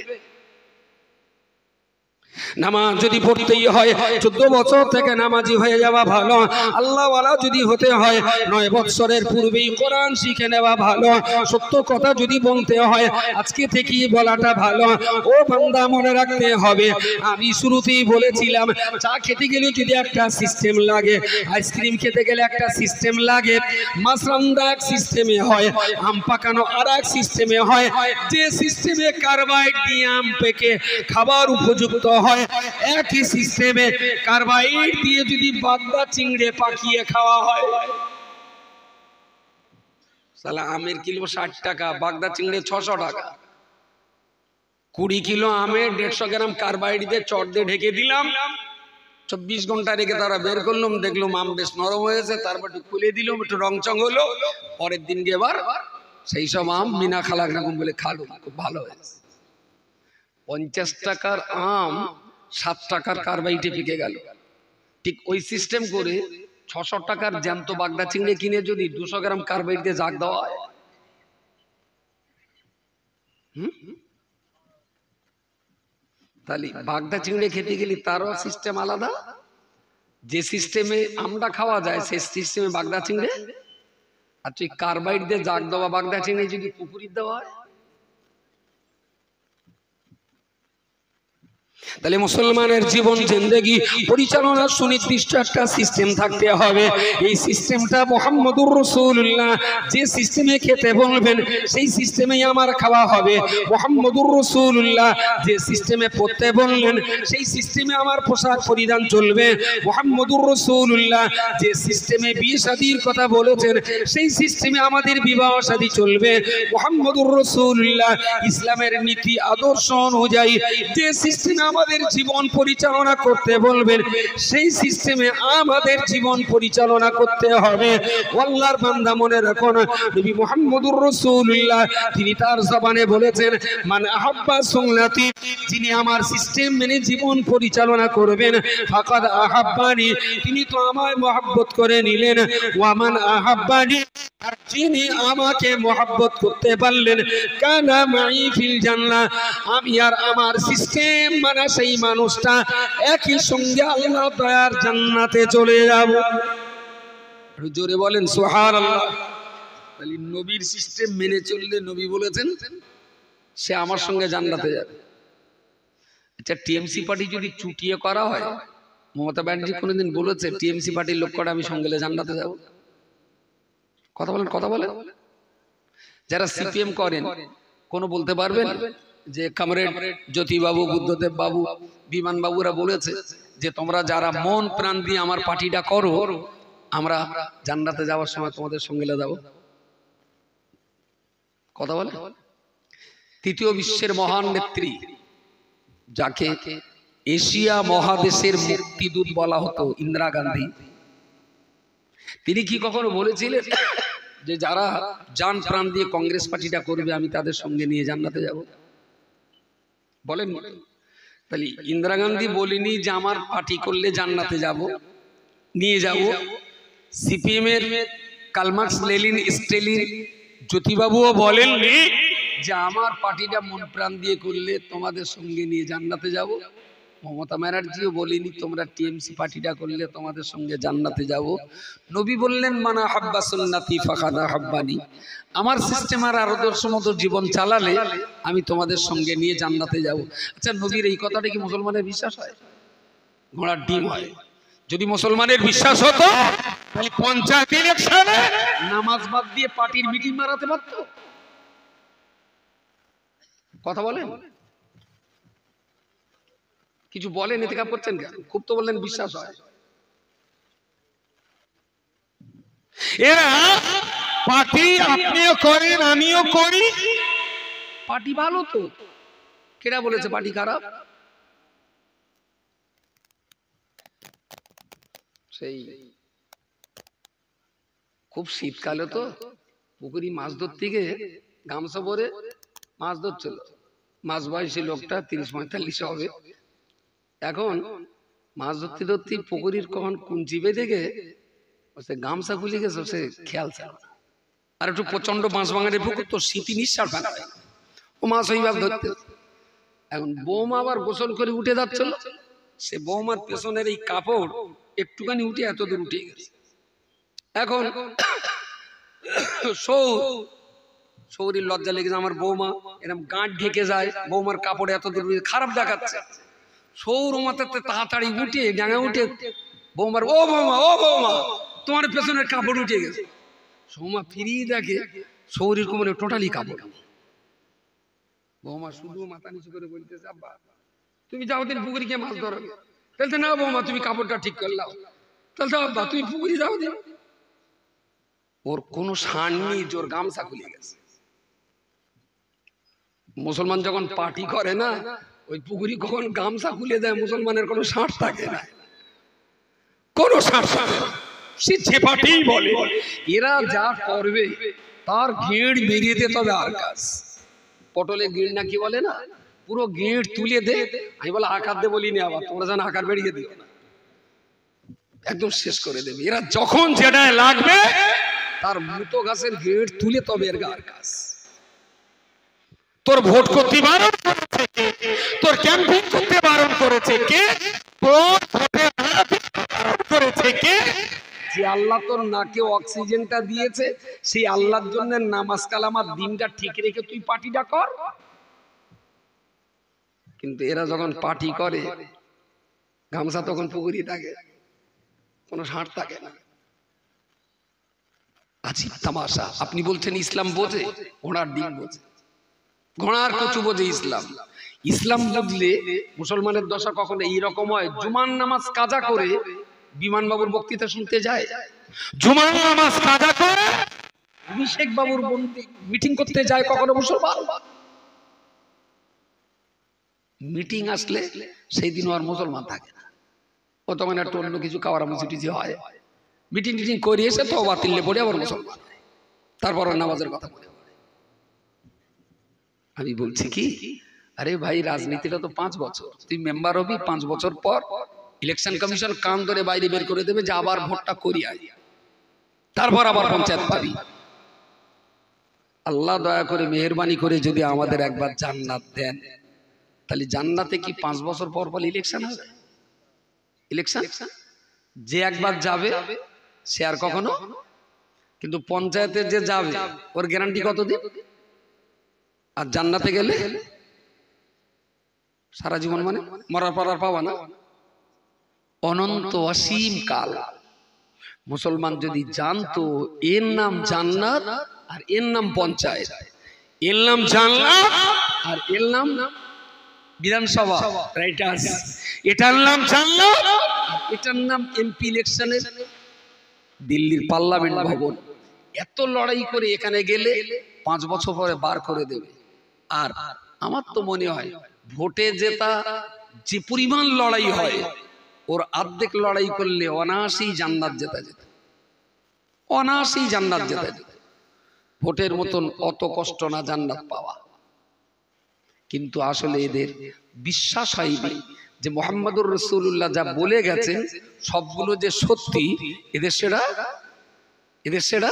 নামাজ যদি পড়তেই হয় 14 বছর থেকে নামাজি হয়ে যাওয়া ভালো। আল্লাহওয়ালা যদি হতে হয় 9 বছরের পূর্বেই কোরআন শিখে নেওয়া ভালো। সত্য কথা যদি বলতে হয় আজকে থেকেই বলাটা ভালো। ও বান্দা, মনে রাখতে হবে, আমি শুরুতেই বলেছিলাম চা খেতে গেলে যদি একটা সিস্টেম লাগে, আইসক্রিম খেতে গেলে একটা সিস্টেম লাগে, মাছ রান্না এক সিস্টেমে হয়, আম পাকানো আর এক সিস্টেমে হয়। যে সিস্টেমে কার্বাইড দিয়ে আম পেকে খাবার উপযুক্ত হয়, একই সিস্টেমে কার্বাইড দিয়ে যদি বাগদা চিংড়ি পাকিয়ে খাওয়া হয়, সালা আমের কিলো 60 টাকা, বাগদা চিংড়ি 600 টাকা। 20 কিলো আমে 150 গ্রাম কার্বাইড দিয়ে চট দিয়ে ঢেকে দিলাম, 24 ঘন্টা রেখে তারা বের করলাম, দেখলাম আম বেশ নরম হয়েছে, তারপর একটু খুলে দিলাম, একটু রং চং হলো, পরের দিন গিয়ে এবার সেই সব আম মিনা খালাক রকম বলে খালো, খুব ভালো হয়েছে। 50 টাকার আম 7 টাকার কার্বাইডে পেকে গেল। ঠিক ওই সিস্টেম করে 600 টাকার জ্যান্ত বাগদা চিংড়ি কিনে যদি 200 গ্রাম কার্বাইড দিয়ে জাগ দেওয়া হয়, তাহলে বাগদা চিংড়ি খেতে গেলে তারও সিস্টেম আলাদা। যে সিস্টেমে আমরা খাওয়া যায় সেই সিস্টেমে বাগদা চিংড়ি, আর তুই কার্বাইড দিয়ে জাগ দেওয়া বাগদা চিংড়ি যদি পুকুরির দেওয়া হয়, তাহলে মুসলমানের জীবন জিন্দেগি পরিচালনার সুনির্দিষ্ট একটা সিস্টেম থাকতে হবে। এই সিস্টেমটা মুহাম্মদুর রাসূলুল্লাহ যে সিস্টেমে খেতে বলবেন সেই সিস্টেমেই আমার খাওয়া হবে। মুহাম্মদুর রাসূলুল্লাহ যে সিস্টেমে পড়তে বললেন সেই সিস্টেমে আমার পোশাক পরিধান চলবে। মুহাম্মদুর রাসূলুল্লাহ যে সিস্টেমে বিয়ে শাদীর কথা বলেছেন সেই সিস্টেমে আমাদের বিবাহ শাদী চলবে। মুহাম্মদুর রাসূলুল্লাহ ইসলামের নীতি আদর্শ অনুযায়ী যে সিস্টেমে আমাদের জীবন পরিচালনা করতে বলবেন সেই সিস্টেমে আমাদের জীবন পরিচালনা করতে হবে। আল্লাহর বান্দা, মনে রাখুন, নবী মুহাম্মদুর রাসূলুল্লাহ তিনি তার জবানে বলেছেন, মান আহাব্বা সুন্নতি, যিনি আমার সিস্টেম মেনে জীবন পরিচালনা করবেন, ফাকাদ আহাব্বানি, তিনি তো আমায় মহব্বত করে নিলেন। ওয়া মান আহাব্বানি, আর যিনি আমাকে মহব্বত করতে পারলেন, কানা মাই ফিল জান্নাহ, আমি আর আমার সিস্টেম মানা সেই মানুষটা একই সঙ্গে আল্লাহ দয়ার জান্নাতে চলে যাব। জোরে বলেন সুবহানাল্লাহ। তাহলে নবীর সিস্টেম মেনে চললে নবী বলেছেন সে আমার সঙ্গে জান্নাতে যাবে। আচ্ছা, টিএমসি পার্টি যদি চুটিয়ে করা হয়, মমতা ব্যানার্জি কোনোদিন বলেছে টিএমসি পার্টির লোক কটা আমি সঙ্গে জান্নাতে যাব? কথা বলেন, কথা বলেন। যারা সিপিএম করেন কোন বলতে পারবেন যে কমরেড জ্যোতিবাবু, বুদ্ধদেব বাবু, বিমান বাবুরা বলেছে যে তোমরা যারা মন প্রাণ দিয়ে আমার পার্টিটা করো, আমরা জান্নাতে যাওয়ার সময় তোমাদের সঙ্গে যাব? কথা বলে। তৃতীয় বিশ্বের মহান নেত্রী, যাকে এশিয়া মহাদেশের মুক্তিদূত বলা হতো, ইন্দিরা গান্ধী, তিনি কি কখনো বলেছিলেন যে যারা জান প্রাণ দিয়ে কংগ্রেস পার্টিটা করবে আমি তাদের সঙ্গে নিয়ে জান্নাতে যাব? বলেন। তাহলে ইন্দিরা গান্ধী বলেনি যে আমার পার্টি করলে জান্নাতে যাব, নিয়ে যাব। সিপিএম এর কার্ল মার্কস, লেনিন, স্ট্যালিন, জ্যোতিবাবুও বলেননি যে আমার পার্টিটা মন প্রাণ দিয়ে করলে তোমাদের সঙ্গে নিয়ে জান্নাতে যাব। মমতা ব্যানার্জিও বলেনি তোমরা টিএমসি পার্টিটা করলে তোমাদের সঙ্গে জান্নাতে যাব। নবী বললেন, মানা হাব্বা সুন্নতি ফাকাদ হাব্বানি, আমার সিস্টেম আর আদর্শ মতো জীবন চালালে আমি তোমাদের সঙ্গে নিয়ে জান্নাতে যাব। আচ্ছা, নবীর এই কথাটা কি মুসলমানের বিশ্বাস হয়? ঘোড়ার ডিম হয়। যদি মুসলমানের বিশ্বাস হতো তাহলে পঞ্চায়েত ইলেকশনে নামাজ বাদ দিয়ে পার্টির মিটিং মারাতে পারত। কথা বলেন, কিছু বলেন, এতে কাপ করছেন কেন? খুব তো বললেন বিশ্বাস হয়। এরা পার্টি আপনিও করেন আমিও করি, পার্টি ভালো তো, কেডা বলেছে পার্টি খারাপ? সেই খুব শীতকালে তো পুকুরি মাছ ধরতে গিয়ে গামছা পরে মাছ ধরছিল, মাছ বয়সী লোকটা 30-45 হবে। এখন মাছ ধরতে ধরতে পুকুরির কখন কুঞ্চি বেঁধে গে সে গামছা খুলে গেছে, সে খেয়াল ছিল। আর একটু প্রচন্ড বাঁশ বাগানের পুকুর, তো স্মৃতি নিঃশ্বাস ফেলা হয়, ও মাছ ওইভাবে ধরতে। এখন বৌমা আবার গোসল করে উঠে যাচ্ছিল, সে বৌমার পেছনের এই কাপড় একটুখানি উঠে এত দূর উঠে গেছে। এখন সৌরির লজ্জা লেগেছে, আমার বৌমা এরকম গাঁট ঢেকে যায়, বৌমার কাপড় এত দূর খারাপ দেখাচ্ছে। সৌর মাথাতে তাড়াতাড়ি উঠে ডাঙা উঠে বৌমার, ও বৌমা, ও বৌমা, তোমার পেছনের কাপড় উঠে গেছে। সৌমা ফিরিয়ে দেখে সৌরির কোমরে টোটালি কাপড়। বৌমা শুধু মাথা নিচু করে বলতেছে, আব্বা তুমি যাও দিন পুকুরি গিয়ে মাছ ধরবে। বলতে না বৌমা, তুমি কাপড়টা ঠিক করলাও। তাহলে আব্বা তুমি পুকুরি যাও দিন। ওর কোনো শান নেই, ওর গামছা খুলে গেছে। মুসলমান যখন পার্টি করে না, ওই পুকুরি কখন গামছা খুলে দেয়, মুসলমানের কোনো শাঁট থাকে না, কোনো শাঁট থাকে না, সে ঝেপাটেই বলে। এরা যা করবে তার গেঁড় বেরিয়ে দে, তবে আর কাজ। পটলে গেঁড় না কি বলে না, পুরো গেঁড় তুলে দে। আমি বলে আকার দে বলিনি, আবার তোমরা যেন আকার বেরিয়ে দিও না, একদম শেষ করে দেবে। এরা যখন যেটায় লাগবে তার মুতো গাছের গেঁড় তুলে তবে এর আর কাজ। তোর ভোট করতে বারণ করেছে কে? তোর ক্যাম্পেইন করতে বারণ করেছে কে? তোর ভোটে বারণ করেছে কে? যে আল্লাহ তোর নাকে অক্সিজেনটা দিয়েছে, সেই আল্লাহর জন্য নামাজ কালামার দিনটা ঠিক রেখে তুই পার্টিটা কর। কিন্তু এরা যখন পার্টি করে, গামছা তখন পুকুরি থাকে, কোনো শাঁট থাকে না। আজীব তামাশা। আপনি বলছেন ইসলাম বোঝে, ঘোড়ার ডিম বোঝে, ঘোড়ার কচু বোঝে ইসলাম। ইসলাম বুঝলে মুসলমানের দশা কখনো এইরকম হয়, জুমার নামাজ কাজা করে বিমান বাবুর বক্তৃতা শুনতে যায়, জুমার নামাজ কাজা করে অভিষেক বাবুর মিটিং করতে যায় কখনো মুসলমান। মিটিং আসলে সেই দিন আর মুসলমান থাকে না, ও তখন একটু অন্য কিছু খাওয়ার মুসিটি হয়। মিটিং টিটিং করে এসে তো বাতিলে পড়ে আবার মুসলমান, তারপর নামাজের কথা বলে। আমি বলছি কি, আরে ভাই রাজনীতিটা তো 5 বছর, তুই মেম্বার হবি, 5 বছর পর ইলেকশন কমিশন কান ধরে বাইরে বের করে দেবে যে আবার ভোটটা করি আয়, তারপর আবার পঞ্চায়েত পাবি। আল্লাহ দয়া করে মেহেরবানি করে যদি আমাদের একবার জান্নাত দেন, তাহলে জান্নাতে কি 5 বছর পর পর ইলেকশন হবে? ইলেকশন যে একবার যাবে সে আর কখনো, কিন্তু পঞ্চায়েতে যে যাবে ওর গ্যারান্টি কতদিন? আর জান্নাতে গেলে সারা জীবন, মানে মরার পর আর পাবা না, অনন্ত অসীম কাল। মুসলমান যদি জানতো এর নাম জান্নাত আর এর নাম পঞ্চায়েত, এর নাম জান্নাত আর এর নাম বিধানসভা রাইটার্স, এটার নাম জান্নাত এটার নাম এমপি ইলেকশনের দিল্লির পার্লামেন্ট ভবন। এত লড়াই করে এখানে গেলে 5 বছর পরে বার করে দেবে। আর আমার তো মনে হয় ভোটে জেতা যে পরিমাণ লড়াই হয়, ওর অর্ধেক লড়াই করলে অনায়াসেই জান্নাত জেতা যেত, অনায়াসেই জান্নাত জেতা যেত। ভোটের মতন অত কষ্ট না জান্নাত পাওয়া। কিন্তু আসলে এদের বিশ্বাস হয়নি যে মুহাম্মদুর রাসূলুল্লাহ যা বলে গেছেন সবগুলো যে সত্যি, এদের সেটা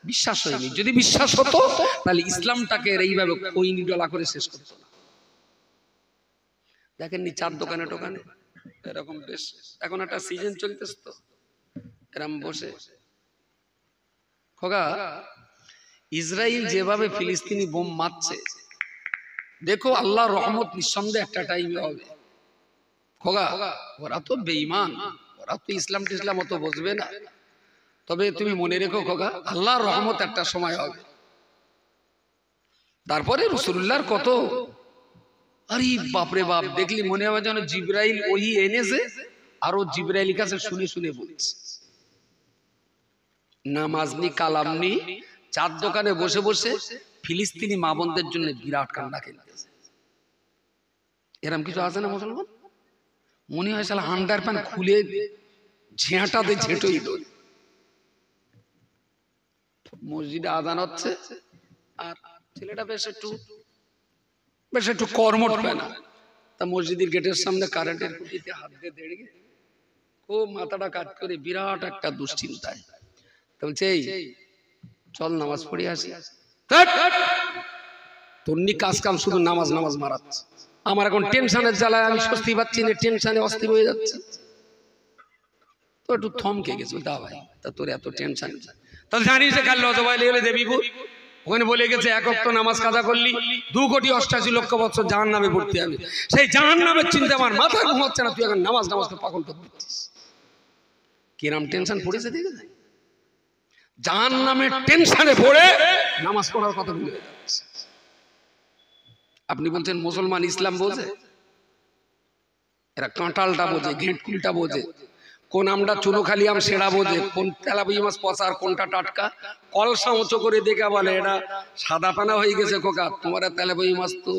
বিশ্বাস হয়নি। যদি বিশ্বাস হতো তাহলে ইসলামটাকে এইভাবে খৈনি ডলা করে শেষ করতো না। দেখেননি চার দোকানে টোকানে এরকম, বেশ এখন একটা সিজন চলতেছে তো, এরকম বসে খোকা ইসরায়েল যেভাবে ফিলিস্তিনি বোম মারছে, দেখো আল্লাহর রহমত নিঃসন্দেহে একটা টাইমে হবে। খোকা ওরা তো বেঈমান, ওরা তো ইসলাম টিসলাম অত বুঝবে না, তবে তুমি মনে রেখো খোকা আল্লাহর রহমত একটা সময় হবে। তারপরে রাসূলুল্লাহর কত, আরে বাপরে বাপ, দেখলি মনে হবে যেন জিবরাইল ওহি এনেছে আর ও জিবরাইলের কাছে শুনে শুনে বলছে। নামাজনি কালামনি চার দোকানে বসে বসে ফিলিস্তিনি মা বোনদের জন্য বিরাট কান্না কিনতেছে। এরকম কিছু আছে না মুসলমান? মনে হয় শালা আন্ডার প্যান্ট খুলে ঝেঁটাতে ঝেঁটোই দই। মসজিদে আজান হচ্ছে আর ছেলেটা বেশ একটু কর্মঠ পায় না, তা মসজিদের গেটের সামনে কারেন্টের খুঁটিতে হাত দিয়ে দাঁড়িয়ে খুব মাথাটা কাজ করে বিরাট একটা দুশ্চিন্তায়। তা বলছে এই চল নামাজ পড়ে আসি। তন্নি কাজ কাম শুধু নামাজ নামাজ মারাচ্ছে। আমার এখন টেনশনের জ্বালায় আমি স্বস্তি পাচ্ছি না, টেনশনে অস্থির হয়ে যাচ্ছে। তো একটু থমকে গেছে, দা ভাই তা তোর এত টেনশন, তাহলে জানিস যে কাল লজবাইলে গেলে দেবীপুর ওখানে বলে গেছে এক ওয়াক্ত নামাজ কাজা করলি 2,88,00,000 বছর জাহান্নামে পড়তে হবে। সেই জাহান্নামের চিন্তা আমার মাথা ঘুমাচ্ছে না, তুই এখন নামাজ নামাজকে পাগল করে দিচ্ছিস। কিরাম টেনশন পড়েছে দেখে যায়, জাহান্নামের টেনশনে পড়ে নামাজ পড়ার কথা ভুলে যাচ্ছে। আপনি বলছেন মুসলমান ইসলাম বোঝে? এরা কাঁঠালটা বোঝে, ঘেঁটকুলটা বোঝে, কোন আমটা চুনোখালি আম সেরা বোঝে, কোন তেলাপুই মাছ পচা আর কোনটা টাটকা। কলসা উঁচু করে দেখে বলে এটা সাদা পানা হয়ে গেছে খোকা, তোমার তেলাপুই মাছ তো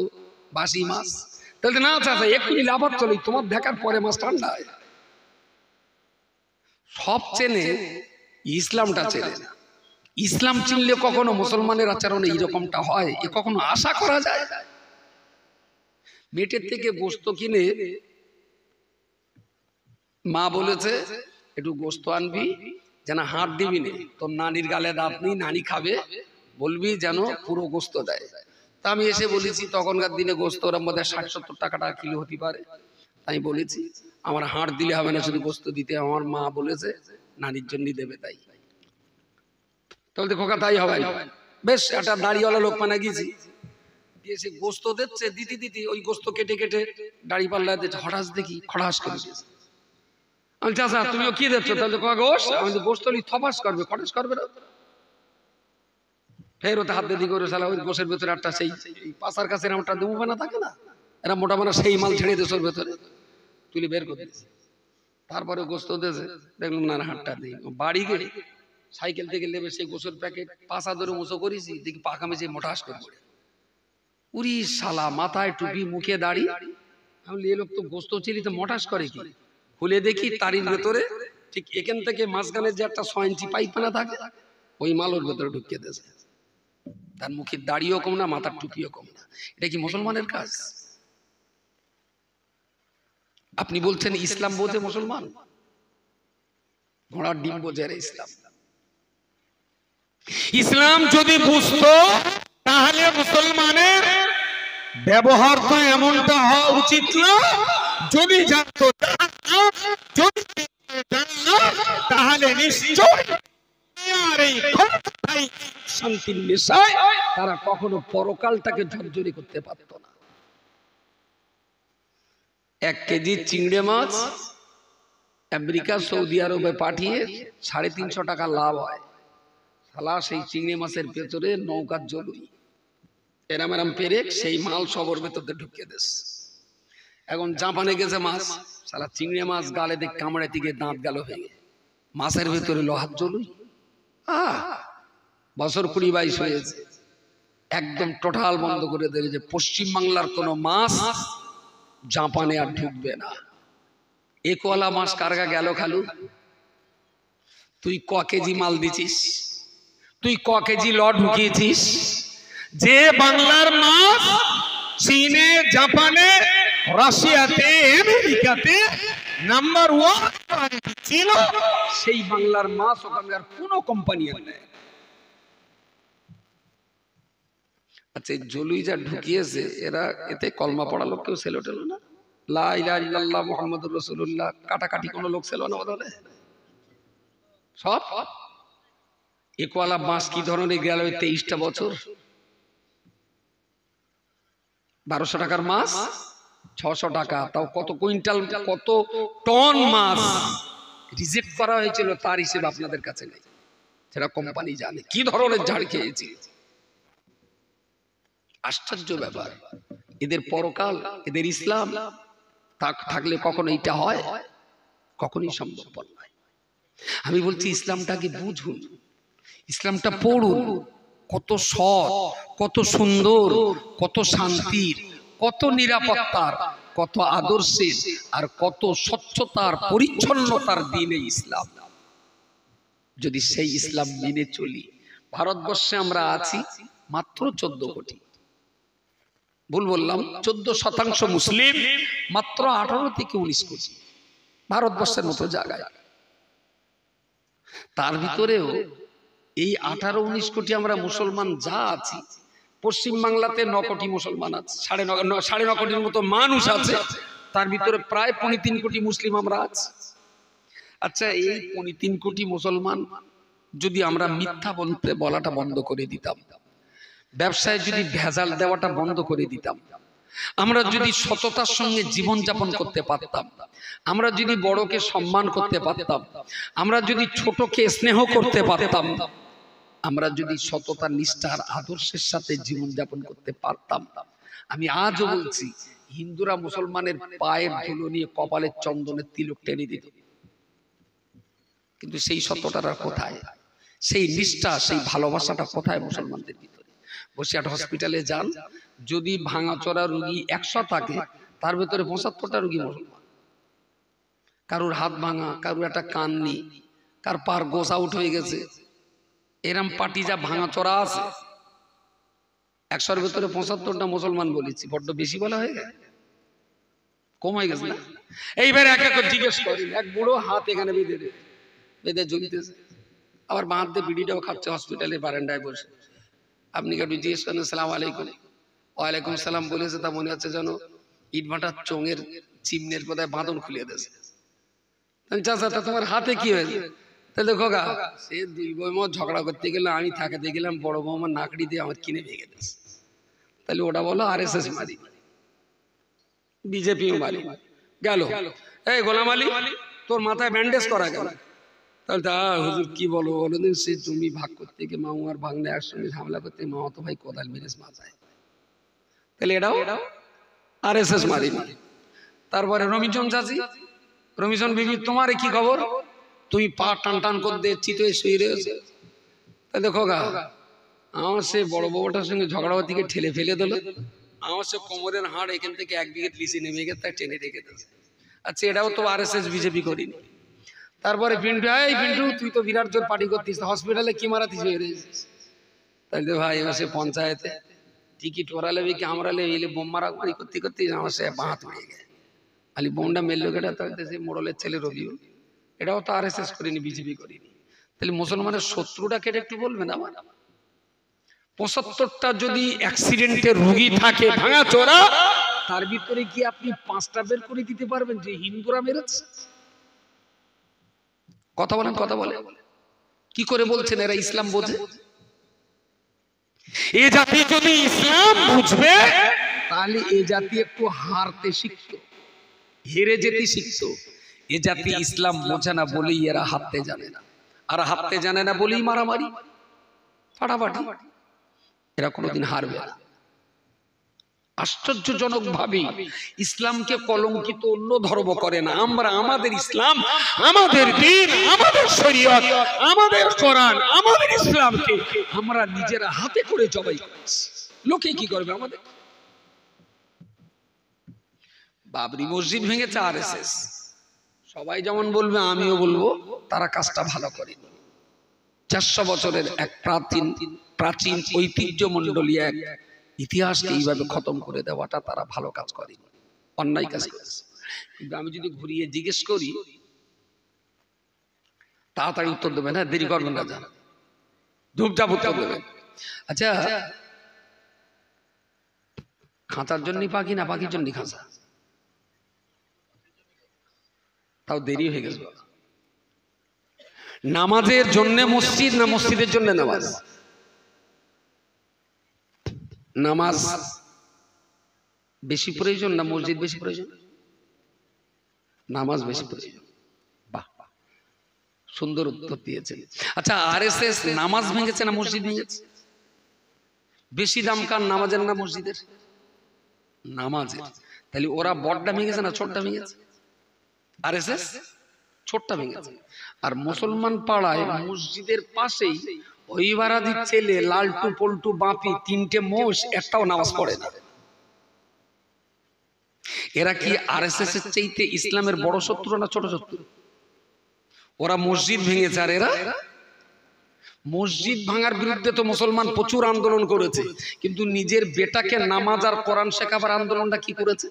বাসি মাছ। তাহলে না চাচা এক্ষুনি লাভার চলে, তোমার দেখার পরে মাছ ঠান্ডা হয়। সব চেনে, ইসলামটা চেনে না। ইসলাম চিনলে কখনো মুসলমানের আচরণে এইরকমটা হয় এ কখনো আশা করা যায়? মেটের থেকে গোস্ত কিনে মা বলেছে একটু গোস্ত আনবি, যেন হাত দিবি না, তোর নানির গালে দাঁত নেই, নানি খাবে, বলবি যেন পুরো গোস্ত দেয়। তা আমি এসে বলেছি তখনকার দিনে গোস্ত ওর মধ্যে 60-70 টাকা কিলো হতে পারে। তাই বলেছি আমার হাড় দিলে হবে না, শুধু গোস্ত দিতে। আমার মা বলেছে নানির জন্য দেবে, তাই তাহলে খোকা তাই হবে। বেশ একটা দাড়িওয়ালা লোক পানা গেছি, সে গোস্ত দিচ্ছে, দিতে দিতে ওই গোস্ত কেটে কেটে দাড়ি পাল্লা দিচ্ছে, হঠাৎ দেখি খটাস করে দিয়েছে। আমি চাচা তুমিও কি দিচ্ছ? তাহলে গোস আমি গোস্ত থপাস করবে, খটাস করবে না। ফের ওতে হাত দিয়ে করে সালা ওই গোসের ভেতরে একটা সেই পাশার কাছে একটা দেবো বানা থাকে না, এরা মোটা মোটা সেই মাল ছেড়ে দিয়েছে ওর ভেতরে, তুলি বের করে দিয়েছে। তারপরে গোস্ত দিয়েছে, দেখলাম না হাতটা দিই। বাড়ি গিয়ে সাইকেল থেকে নেবে সেই গোসের প্যাকেট পাশা ধরে মুছো করেছি, দেখি পাকা মেঝে মোটাস করে পড়ে। উরি শালা, মাথায় টুপি, মুখে দাড়ি। আমি এ লোক তো গোস্ত চিলিতে মোটাস করে কি? খুলে দেখি তারির ভেতরে ঠিক এখান থেকে মাঝখানের যে একটা 6 ইঞ্চি পাইপানা থাকে ওই মালের ভেতরে ঢুকিয়ে দিয়েছে। তার মুখের দাড়িও কম না, মাথার টুপিও কম না। এটা কি মুসলমানের কাজ? আপনি বলছেন ইসলাম বোঝে মুসলমান? ঘোড়ার ডিম বোঝে ইসলাম। ইসলাম যদি বুঝতো তাহলে মুসলমানের ব্যবহার তো এমনটা হওয়া উচিত না। যদি জানতো তাহলে নিশ্চয় শান্তির নেশায় তারা কখনো পরকালটাকে ঝরঝরি করতে পারত না। 1 কেজি চিংড়ি মাছ আমেরিকা সৌদি আরবে পাঠিয়ে 350 টাকা লাভ হয়। শালা সেই চিংড়ি মাছের ভেতরে নৌকার জলুই এরাম এরাম পেরেক সেই মাল সবর ভেতরে ঢুকিয়ে দেশ। এখন জাপানে গেছে মাছ, শালা চিংড়ি মাছ গালে দিক কামড়ে দিকে দাঁত গেল ভেঙে, মাছের ভেতরে লোহার জলুই। বছর 20-22 হয়েছে, একদম টোটাল বন্ধ করে দেবে যে পশ্চিম বাংলার কোন মাছ জাপানে আর ঢুকবে না। একওয়ালা মাছ কারগা গেল খালু। তুই ক কেজি মাল দিছিস? তুই ক কেজি লট ঢুকিয়েছিস? যে বাংলার মাছ চীনে, জাপানে, রাশিয়াতে, আমেরিকাতে নাম্বার 1 ছিল, সেই বাংলার মাছ ওখানকার কোনো কোম্পানি আর নেয়। আচ্ছা জলুই যা ঢুকিয়েছে এরা, এতে কলমা পড়া লোক কেউ ছিল টেল না? লা ইলাহা ইল্লাল্লাহ মুহাম্মাদুর রাসূলুল্লাহ কাটাকাটি কোনো লোক ছিল না বদলে? সব একওয়ালা মাছ কি ধরনের গেল 23টা বছর? 1200 টাকার মাছ 600 টাকা, তাও কত কুইন্টাল কত টন মাছ রিজেক্ট করা হয়েছিল তার হিসেবে আপনাদের কাছে নেই। সেটা কোম্পানি জানে কি ধরনের ঝাড় খেয়েছে। আশ্চর্য ব্যাপার। এদের পরকাল, এদের ইসলাম থাকলে কখনো এটা হয়? কখনোই সম্ভবপর নয়। আমি বলছি ইসলামটাকে বুঝুন, ইসলামটা পড়ুন। কত সৎ, কত সুন্দর, কত শান্তির, কত নিরাপত্তার, কত আদর্শের আর কত স্বচ্ছতার পরিচ্ছন্নতার দিনে ইসলাম। যদি সেই ইসলাম মেনে চলি, ভারতবর্ষে আমরা আছি মাত্র 14 কোটি, ভুল বললাম 14% মুসলিম, মাত্র 18 থেকে 19 কোটি ভারতবর্ষের মতো জায়গায়। তার ভিতরেও এই 18-19 কোটি আমরা মুসলমান যা আছি, পশ্চিম বাংলাতে 9 কোটি মুসলমান আছে, 9.5 কোটির মতো মানুষ আছে, তার ভিতরে প্রায় 3.25 কোটি মুসলিম আমরা আছি। আচ্ছা, এই 3.25 কোটি মুসলমান যদি আমরা মিথ্যা বলাটা বন্ধ করে দিতাম, ব্যবসায় যদি ভেজাল দেওয়াটা বন্ধ করে দিতাম, আমরা যদি সততার সঙ্গে জীবন যাপন করতে পারতাম, আমরা যদি বড়কে সম্মান করতে পারতাম, আমরা যদি ছোটকে স্নেহ করতে পারতাম, আমরা যদি সততা নিষ্ঠার আদর্শের সাথে জীবন যাপন করতে পারতাম, আমি আজও বলছি হিন্দুরা মুসলমানের পায়ের ধুলো নিয়ে কপালের চন্দনের তিলক টেনে দিত। কিন্তু সেই সততাটা কোথায়? সেই নিষ্ঠা, সেই ভালোবাসাটা কোথায় মুসলমানদের ভিতরে? বসিরহাট হসপিটালে যান, যদি ভাঙাচোরা রোগী 100 থাকে, তার ভেতরে 75টা রোগী মুসলমান। কারুর হাত ভাঙা, কারুর একটা কান নেই, কার পার গোস আউট হয়ে গেছে, এরম পার্টি যা ভাঙাচোরা আছে, 100-এর ভেতরে 75টা মুসলমান বলেছি। বড্ড বেশি বলা হয়ে গেছে, কমে গেছে না? এইবার এক এক জিজ্ঞেস করি, এক বুড়ো হাত এখানে বেঁধে জ্বলতেছে, আবার বাঁ হাতে বিড়িটাও খাচ্ছে হসপিটালের বারান্দায় বসে। আপনি একটু জিজ্ঞেস করেন সালাম আলাইকুম, ওয়ালাইকুম সালাম বলেছে, তা মনে হচ্ছে যেন ইটভাটার চোঙের চিমনের কোথায় বাঁধন খুলে দিয়েছে। চাচা, তোমার হাতে কি হয়েছে? তাহলে খোকা, সে 2 বৌমা ঝগড়া করতে গেলে আমি থাকাতে গেলাম, বড় বৌমা নাকড়ি দিয়ে আমার কিনে ভেঙে দিয়েছে। তাহলে ওটা বলো RSS মারি, বিজেপিও মারি গেল। এই গোলাম আলী, তোর মাথায় ব্যান্ডেজ করা গেল। তাহলে হুজুর কি বলো দিন, সে জমি ভাগ করতে গিয়ে মামু আর ভাগ্নে একসঙ্গে ঝামেলা করতে মামাতো ভাই কোদাল মেরেছে মাথায়। তাহলে এটাও RSS মারি। তারপরে রমিজন চাচি, রমিজন বিবি, তোমার কি খবর? তুমি পা টান টান করতে চিতে শুয়ে রয়েছে। তাহলে খোকা, আমার সে বড় বউটার সঙ্গে ঝগড়া থেকে ঠেলে ফেলে দিল, আমার সে কোমরের হাড় এখান থেকে 1 বিঘে লিচি নেমে গেছে, তাই টেনে রেখে দিয়েছে। আচ্ছা, এটাও তো RSS বিজেপি করিনি। তারপরে পিন্টু, এই পিন্টু, তুই তো বিরাট জোর পার্টি করতিস, হসপিটালে কি মারাতিস হয়ে রয়েছিস? তাইলে ভাই, এবার সে পঞ্চায়েতে টিকিট ওরালে কি আমরা এলে বোম মারামারি করতে করতে আমার সে বাঁধ হয়ে গেছে। খালি বোমটা মেললো কেটা, তাহলে সে মোড়লের ছেলে রবিউল, এটাও তো RSS করিনি, বিজেপি করিনি। তাহলে মুসলমানের শত্রুটা কেটে একটু বলবেন আমার? 75টা যদি অ্যাক্সিডেন্টের রোগী থাকে ভাঙাচোরা, তার ভিতরে কি আপনি 5টা বের করে দিতে পারবেন যে হিন্দুরা মেরেছে? কথা বলেন, কথা বলে কি করে বলছেন এরা ইসলাম বোঝে? এ জাতি যদি ইসলাম বুঝবে, তাহলে এ জাতি একটু হারতে শিখতো, হেরে যেতে শিখতো। এ জাতি ইসলাম বোঝে না বলেই এরা হারতে জানে না, আর হারতে জানে না বলেই মারামারি ফাটাফাটি। এরা কোনোদিন হারবে না। আশ্চর্যজনক ভাবে ইসলামকে কলঙ্কিত অন্য ধর্ম করে না। আমরা আমাদের ইসলাম, আমাদের দ্বীন, আমাদের শরীয়ত, আমাদের কোরআন, আমাদের ইসলামকে আমরা নিজেরা হাতে করে জবাই করছি। লোকে কি করবে আমাদের? বাবরি মসজিদ ভেঙেছে RSS, সবাই যেমন বলবে আমিও বলবো, তারা কাজটা ভালো করে। 400 বছরের এক প্রাচীন ঐতিহ্যমণ্ডলী এক ইতিহাসকে এইভাবে খতম করে দেওয়াটা তারা ভালো কাজ করে, অন্যায় কাজ করেছে। কিন্তু আমি যদি ঘুরিয়ে জিজ্ঞেস করি, তাড়াতাড়ি উত্তর দেবেন, হ্যাঁ, দেরি করবেন না, যান ধূপচাপ উত্তর দেবেন। আচ্ছা, খাঁচার জন্যই পাখি না পাখির জন্যই খাঁচা? তাও দেরি হয়ে গেছে। নামাজের জন্য মসজিদ না মসজিদের জন্য নামাজ? নামাজ বেশি প্রয়োজন না মসজিদ বেশি প্রয়োজন? নামাজ বেশি প্রয়োজন। বাহ, সুন্দর উত্তর দিয়েছেন। আচ্ছা, RSS নামাজ ভেঙেছে না মসজিদ ভেঙেছে? বেশি দাম কার, নামাজের না মসজিদের? নামাজের। তাহলে ওরা বড়টা ভেঙেছে না ছোটটা ভেঙেছে? RSS ছোটটা ভেঙেছে। আর মুসলমান পাড়ায় মসজিদের পাশেই ওই বারাদির ছেলে লালটু পল্টু বাপি 3টে মোষ, একটাও নামাজ পড়ে না। এরা কি RSS এর চাইতে ইসলামের বড় শত্রু না ছোট শত্রু? ওরা মসজিদ ভেঙেছে, আর এরা মসজিদ ভাঙার বিরুদ্ধে তো মুসলমান প্রচুর আন্দোলন করেছে, কিন্তু নিজের বেটাকে নামাজ আর কোরআন শেখাবার আন্দোলনটা কি করেছে?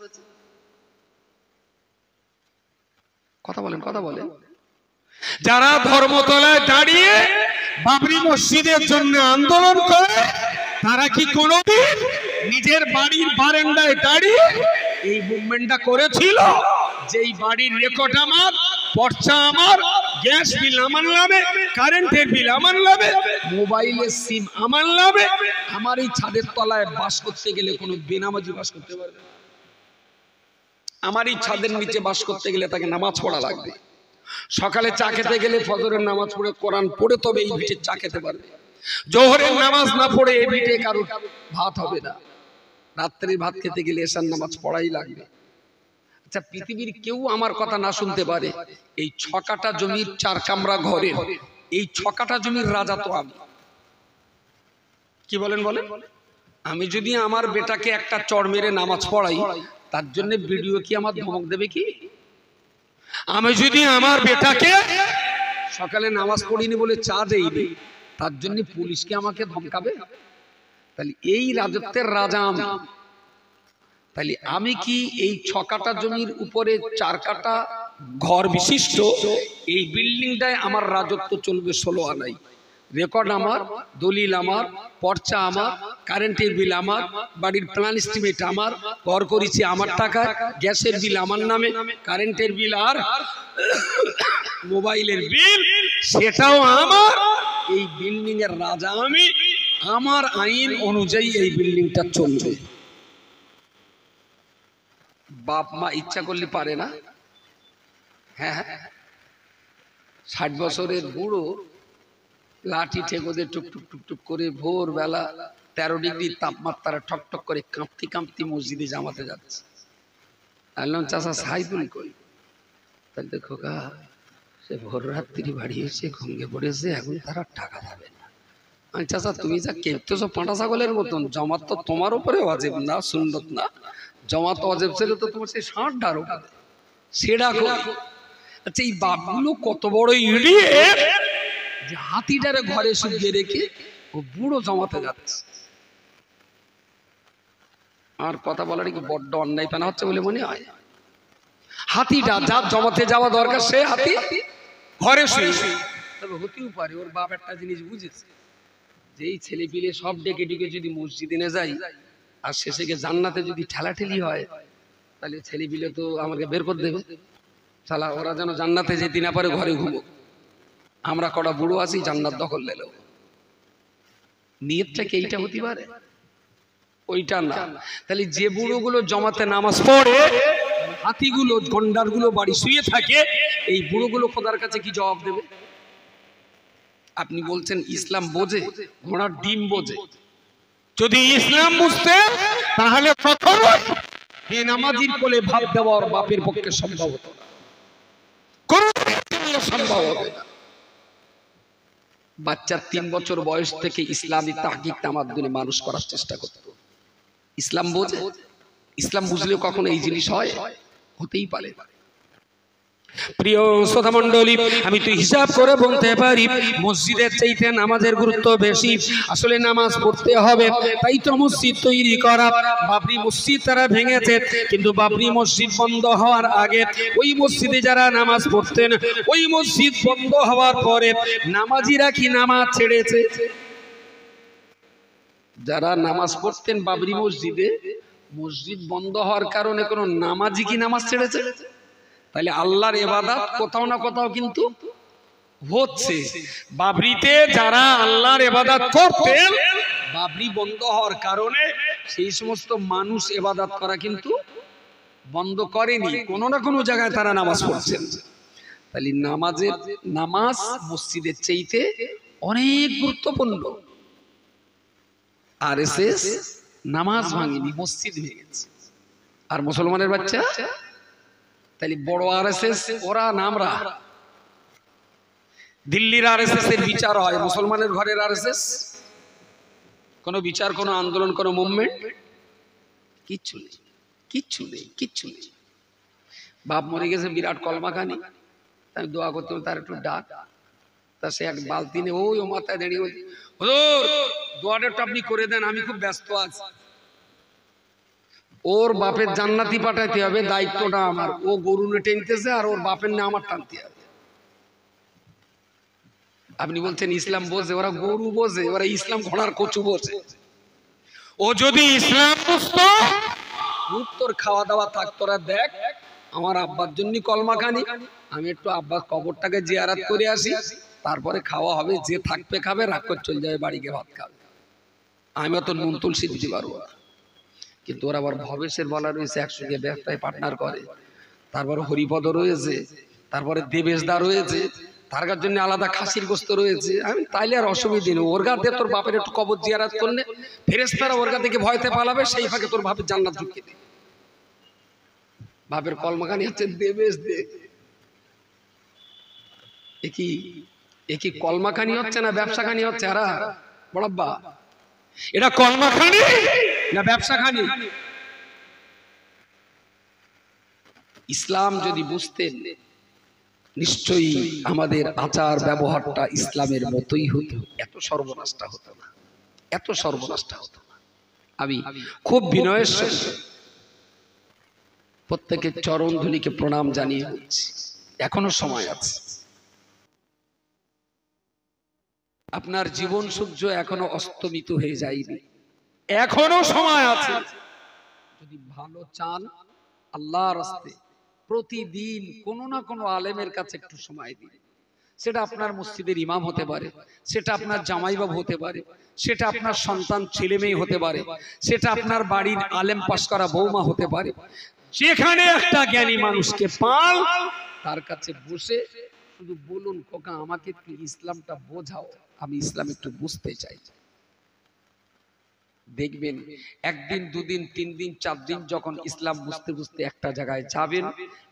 কথা বলেন, কথা বলেন। যারা ধর্মতলায় দাঁড়িয়ে বাবরি মসজিদের জন্য আন্দোলন করে, তারা কি কোনোদিন নিজের বাড়ির বারান্দায় দাঁড়িয়ে এই মুভমেন্টটা করেছিল? যেই বাড়ির রেকর্ড আমার, পর্চা আমার, গ্যাস বিল আমার নামে, কারেন্টের বিল আমার নামে, মোবাইলের সিম আমার নামে, আমার এই ছাদের তলায় বাস করতে গেলে কোনো বেনামাজি বাস করতে পারবে না। আমার এই ছাদের নিচে বাস করতে গেলে তাকে নামাজ পড়া লাগবে। সকালে চা খেতে গেলে ফজরের নামাজ পড়ে, কোরআন পড়ে তবে এই ভিটে চা খেতে পারবে। জোহরের নামাজ না পড়ে এই ভিটে কারো ভাত হবে না। রাত্রির ভাত খেতে গেলে এশার নামাজ পড়াই লাগবে। আচ্ছা, পৃথিবীর কেউ আমার কথা না শুনতে পারে, এই 6 কাঠা জমির 4 কামরা ঘরে, এই 6 কাঠা জমির রাজা তো আমি। কি বলেন বলেন? আমি যদি আমার বেটাকে একটা চড় মেরে নামাজ পড়াই, তার জন্য ভিডিও কি আমার ধমক দেবে কি? আমি যদি আমার বেটাকে সকালে নামাজ পড়িনি বলে চা দেইনি, তার জন্য পুলিশকে আমাকে ধমকাবে? তাহলে এই রাজত্বের রাজা আমি। তাহলে আমি কি এই 6 কাঠা জমির উপরে 4 কাঠা ঘর বিশিষ্ট এই বিল্ডিংটায় আমার রাজত্ব চলবে 16 আনাই। রেকর্ড আমার, দলিল আমার, পর্চা আমার, কারেন্টের বিল আমার, বাড়ির প্ল্যান এস্টিমেট আমার, ঘর করেছি আমার টাকায়, গ্যাসের বিল আমার নামে, কারেন্টের বিল আর মোবাইলের বিল সেটাও আমার। এই বিল্ডিং এর রাজা আমি। আমার আইন অনুযায়ী এই বিল্ডিংটা চলবে। বাপ মা ইচ্ছা করলে পারে না? হ্যাঁ, 60 বছরের বুড়ো লাঠি ঠেকোদের টুকটুক টুকটুক করে ভোরবেলা 13 ডিগ্রি তাপমাত্রা ঠকঠক করে কাঁপতি কাঁপতি মসজিদে জামাতে যাচ্ছে। আল্লাহ চাষা সাইদুল কই, তাহলে দেখো গা, সে ভোর রাত্রি বাড়ি এসে ঘুমিয়ে পড়েছে, এখন তারা টাকা যাবে না। আমি চাষা তুমি যা কেঁপতেছো পাঁটা ছাগলের মতন, জমাত তো তোমার উপরে ওয়াজিব না, সুন্নত না। জমাত ওয়াজিব ছিল তো তোমার সেই 60 ডারো সেটা। আচ্ছা, এই বাপগুলো কত বড় ইডিয়েট যে হাতিটারে ঘরে শুকিয়ে রেখে ও বুড়ো জমাতে যাচ্ছে। আর কথা বলার কি বড্ড অন্যায় পানা হচ্ছে বলে মনে হয়? হাতিটা যার জমাতে যাওয়া দরকার সে হাতি ঘরে শুয়ে। তবে হতেও পারে ওর বাপ একটা জিনিস বুঝেছে, যে এই ছেলে পিলে সব ডেকে ডেকে যদি মসজিদে নিয়ে যাই আর শেষে গিয়ে জান্নাতে যদি ঠেলাঠেলি হয়, তাহলে ছেলে পিলে তো আমাকে বের করে দেবে। শালা ওরা যেন জান্নাতে যেতে না পারে, ঘরে ঘুমো। আমরা কটা বুড়ো আছি জান্নাত দখল নিল। নিয়তটা কি এইটা হতে পারে? ওইটা না। তাহলে যে বুড়োগুলো জমাতে নামাজ পড়ে, হাতিগুলো গন্ডারগুলো বাড়ি শুয়ে থাকে, এই বুড়োগুলো খোদার কাছে কি জবাব দেবে? আপনি বলছেন ইসলাম বোঝে, ঘোড়ার ডিম বোঝে। যদি ইসলাম বুঝতে, তাহলে কখনো এই নামাজির কোলে ভাব দেওয়ার বাপের পক্ষে সম্ভব হতো না, কোনোদিন সম্ভব হবে না। বাচ্চার 3 বছর বয়স থেকে ইসলামী তাহকিক তামাদ্দুনে মানুষ করার চেষ্টা করত। ইসলাম বোঝে? ইসলাম বুঝলেও কখনো এই জিনিস হয়? হতেই পারে। প্রিয় শ্রোতা মণ্ডলী, আমি তো হিসাব করে বলতে পারি মসজিদের চাইতে নামাজের গুরুত্ব বেশি। আসলে নামাজ পড়তে হবে, তাই তো মসজিদ তৈরি করা। বাবরি মসজিদ তারা ভেঙেছে, কিন্তু বাবরি মসজিদ বন্ধ হওয়ার আগে ওই মসজিদে যারা নামাজ পড়তেন, ওই মসজিদ বন্ধ হওয়ার পরে নামাজিরা কি নামাজ ছেড়েছে? যারা নামাজ পড়তেন বাবরি মসজিদে, মসজিদ বন্ধ হওয়ার কারণে কোন নামাজি কি নামাজ ছেড়েছে? তাহলে আল্লাহর ইবাদত কোথাও না কোথাও কিন্তু হচ্ছে। বাবরিতে যারা আল্লাহর ইবাদত করতেন, বাবরি বন্ধ হওয়ার কারণে সেই সমস্ত মানুষ ইবাদত করা কিন্তু বন্ধ করেনি, কোনো না কোনো জায়গায় তারা নামাজ পড়ছেন। তাহলে নামাজ মসজিদের চাইতে অনেক গুরুত্বপূর্ণ। আরএসএস নামাজ ভাঙেনি, মসজিদ ভেঙেছে। আর মুসলমানের বাচ্চা, তাহলে বড় আরএসএস ওরা নামরা। দিল্লির আরএসএস এর বিচার হয়, মুসলমানের ঘরের আরএসএস কোনো বিচার, কোনো আন্দোলন, কোনো মুভমেন্ট কিচ্ছু নেই, কিচ্ছু নেই, কিচ্ছু নেই। বাপ মরে গেছে, বিরাট কলমা খানি, আমি দোয়া করতে হবে তার একটু ডাক। তা সে এক বালতি নিয়ে ওই ও মাথায় দাঁড়িয়ে বলছে, হুজুর দোয়াটা আপনি করে দেন, আমি খুব ব্যস্ত আছি। ওর বাপের জান্নাতি পাঠাইতে হবে, দায়িত্বটা আমার। ও গরুনে টেনতেছে আর ওর বাপের না আমার টানতে হবে। আপনি বলছেন ইসলাম বোঝে, ওরা গরু বোঝে, ওরা ইসলাম ঘোড়ার কচু বোঝে। ও যদি ইসলাম বুঝতো, তোর খাওয়া দাওয়া থাক, তোরা দেখ আমার আব্বার জন্য কলমা খানি, আমি একটু আব্বার কবরটাকে জিয়ারাত করে আসি, তারপরে খাওয়া হবে, যে থাকবে খাবে, রাগ করে চলে যাবে বাড়ি গিয়ে ভাত খাবে, আমি অত নুন তুলসী দিতে পারবো না। কিন্তু ওরা আবার ভবেশের বলা রয়েছে, একসঙ্গে ব্যবসায় পার্টনার করে, তারপরে হরিপদ রয়েছে, তারপরে দেবেশদা রয়েছে, তার জন্য আলাদা খাসির গোস্ত রয়েছে। আমি তাইলে আর অসুবিধে নেই, ওর গাতে তোর বাপের একটু কবর জিয়ারাত করলে ফেরেশতারা ওর গা থেকে ভয়তে পালাবে, সেই ফাঁকে তোর বাপের জান্নাত ঢুকিয়ে দেবে। বাপের কলমাখানি হচ্ছে দেবেশ দে, একই কলমাখানি হচ্ছে না ব্যবসাখানি হচ্ছে? আরা বড়াব্বা, এটা কলমা খানি না ব্যবসা খানি? ইসলাম যদি বুঝতেন নিশ্চয়ই আমাদের আচার ব্যবহারটা ইসলামের মতোই হতো, এত সর্বনাশটা হতো না, এত সর্বনাশটা হতো না। আমি খুব বিনয়ের সঙ্গে প্রত্যেকের চরণ ধুলিকে প্রণাম জানিয়ে বলছি, এখনো সময় আছে, আপনার জীবন সূর্য এখনো অস্তমিত হয়ে যায়নি, এখনো সময় আছে। যদি ভালো চান আল্লাহর রাস্তায় প্রতিদিন কোনো না কোনো আলেমের কাছে একটু সময় দিন। সেটা আপনার মসজিদের ইমাম হতে পারে, সেটা আপনার জামাইবাবু হতে পারে, সেটা আপনার সন্তান ছেলে মেয়ে হতে পারে, সেটা আপনার বাড়ির আলেম পাশ করা বৌমা হতে পারে। যেখানে একটা জ্ঞানী মানুষকে পান, তার কাছে বসে শুধু বলুন, খোকা আমাকে একটু ইসলামটা বোঝাও, আমি ইসলাম একটু বুঝতে চাই। দেখবেন একদিন দুদিন তিন দিন চার দিন যখন ইসলাম বুঝতে বুঝতে একটা জায়গায় যাবেন,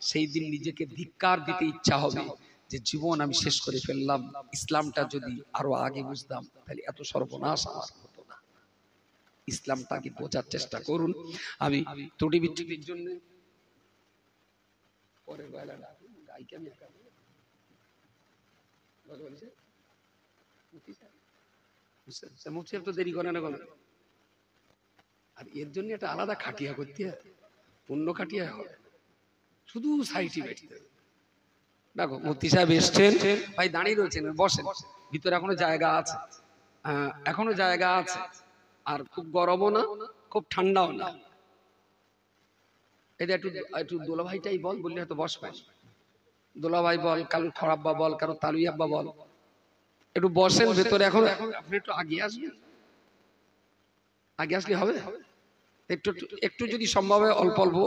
সেই দিন নিজেকে ধিক্কার দিতে ইচ্ছা হবে যে জীবন আমি শেষ করে ফেললাম, ইসলামটা যদি আরো আগে বুঝতাম তাহলে এত সর্বনাশ আমার হতো না। ইসলামটাকে বোঝার চেষ্টা করুন। আমি ত্রুটি বিচ্যুতির জন্য পরের বেলা গাইকে আমি একা মুফতি সাহেব তো দেরি করে না, আর এর জন্য একটা আলাদা খাটিয়া করতে হয়, পূর্ণ খাটিয়া হয়, শুধু সাইটি বেঠতে। দেখো মুফতি সাহেব এসছেন, ভাই দাঁড়িয়ে রয়েছেন, বসেন, ভিতরে এখনো জায়গা আছে, এখনো জায়গা আছে, আর খুব গরমও না খুব ঠান্ডাও না। এটা একটু একটু দোলাভাইটাই বল, বললে হয়তো বস পাই, দোলাভাই বল, কারো খরাব্বা বল, কারো তালুই আব্বা বল, একটু বসেন ভেতরে। এখন আপনি একটু আগে আসবেন, আগে আসলে হবে, একটু একটু যদি সম্ভব হয় অল্প অল্প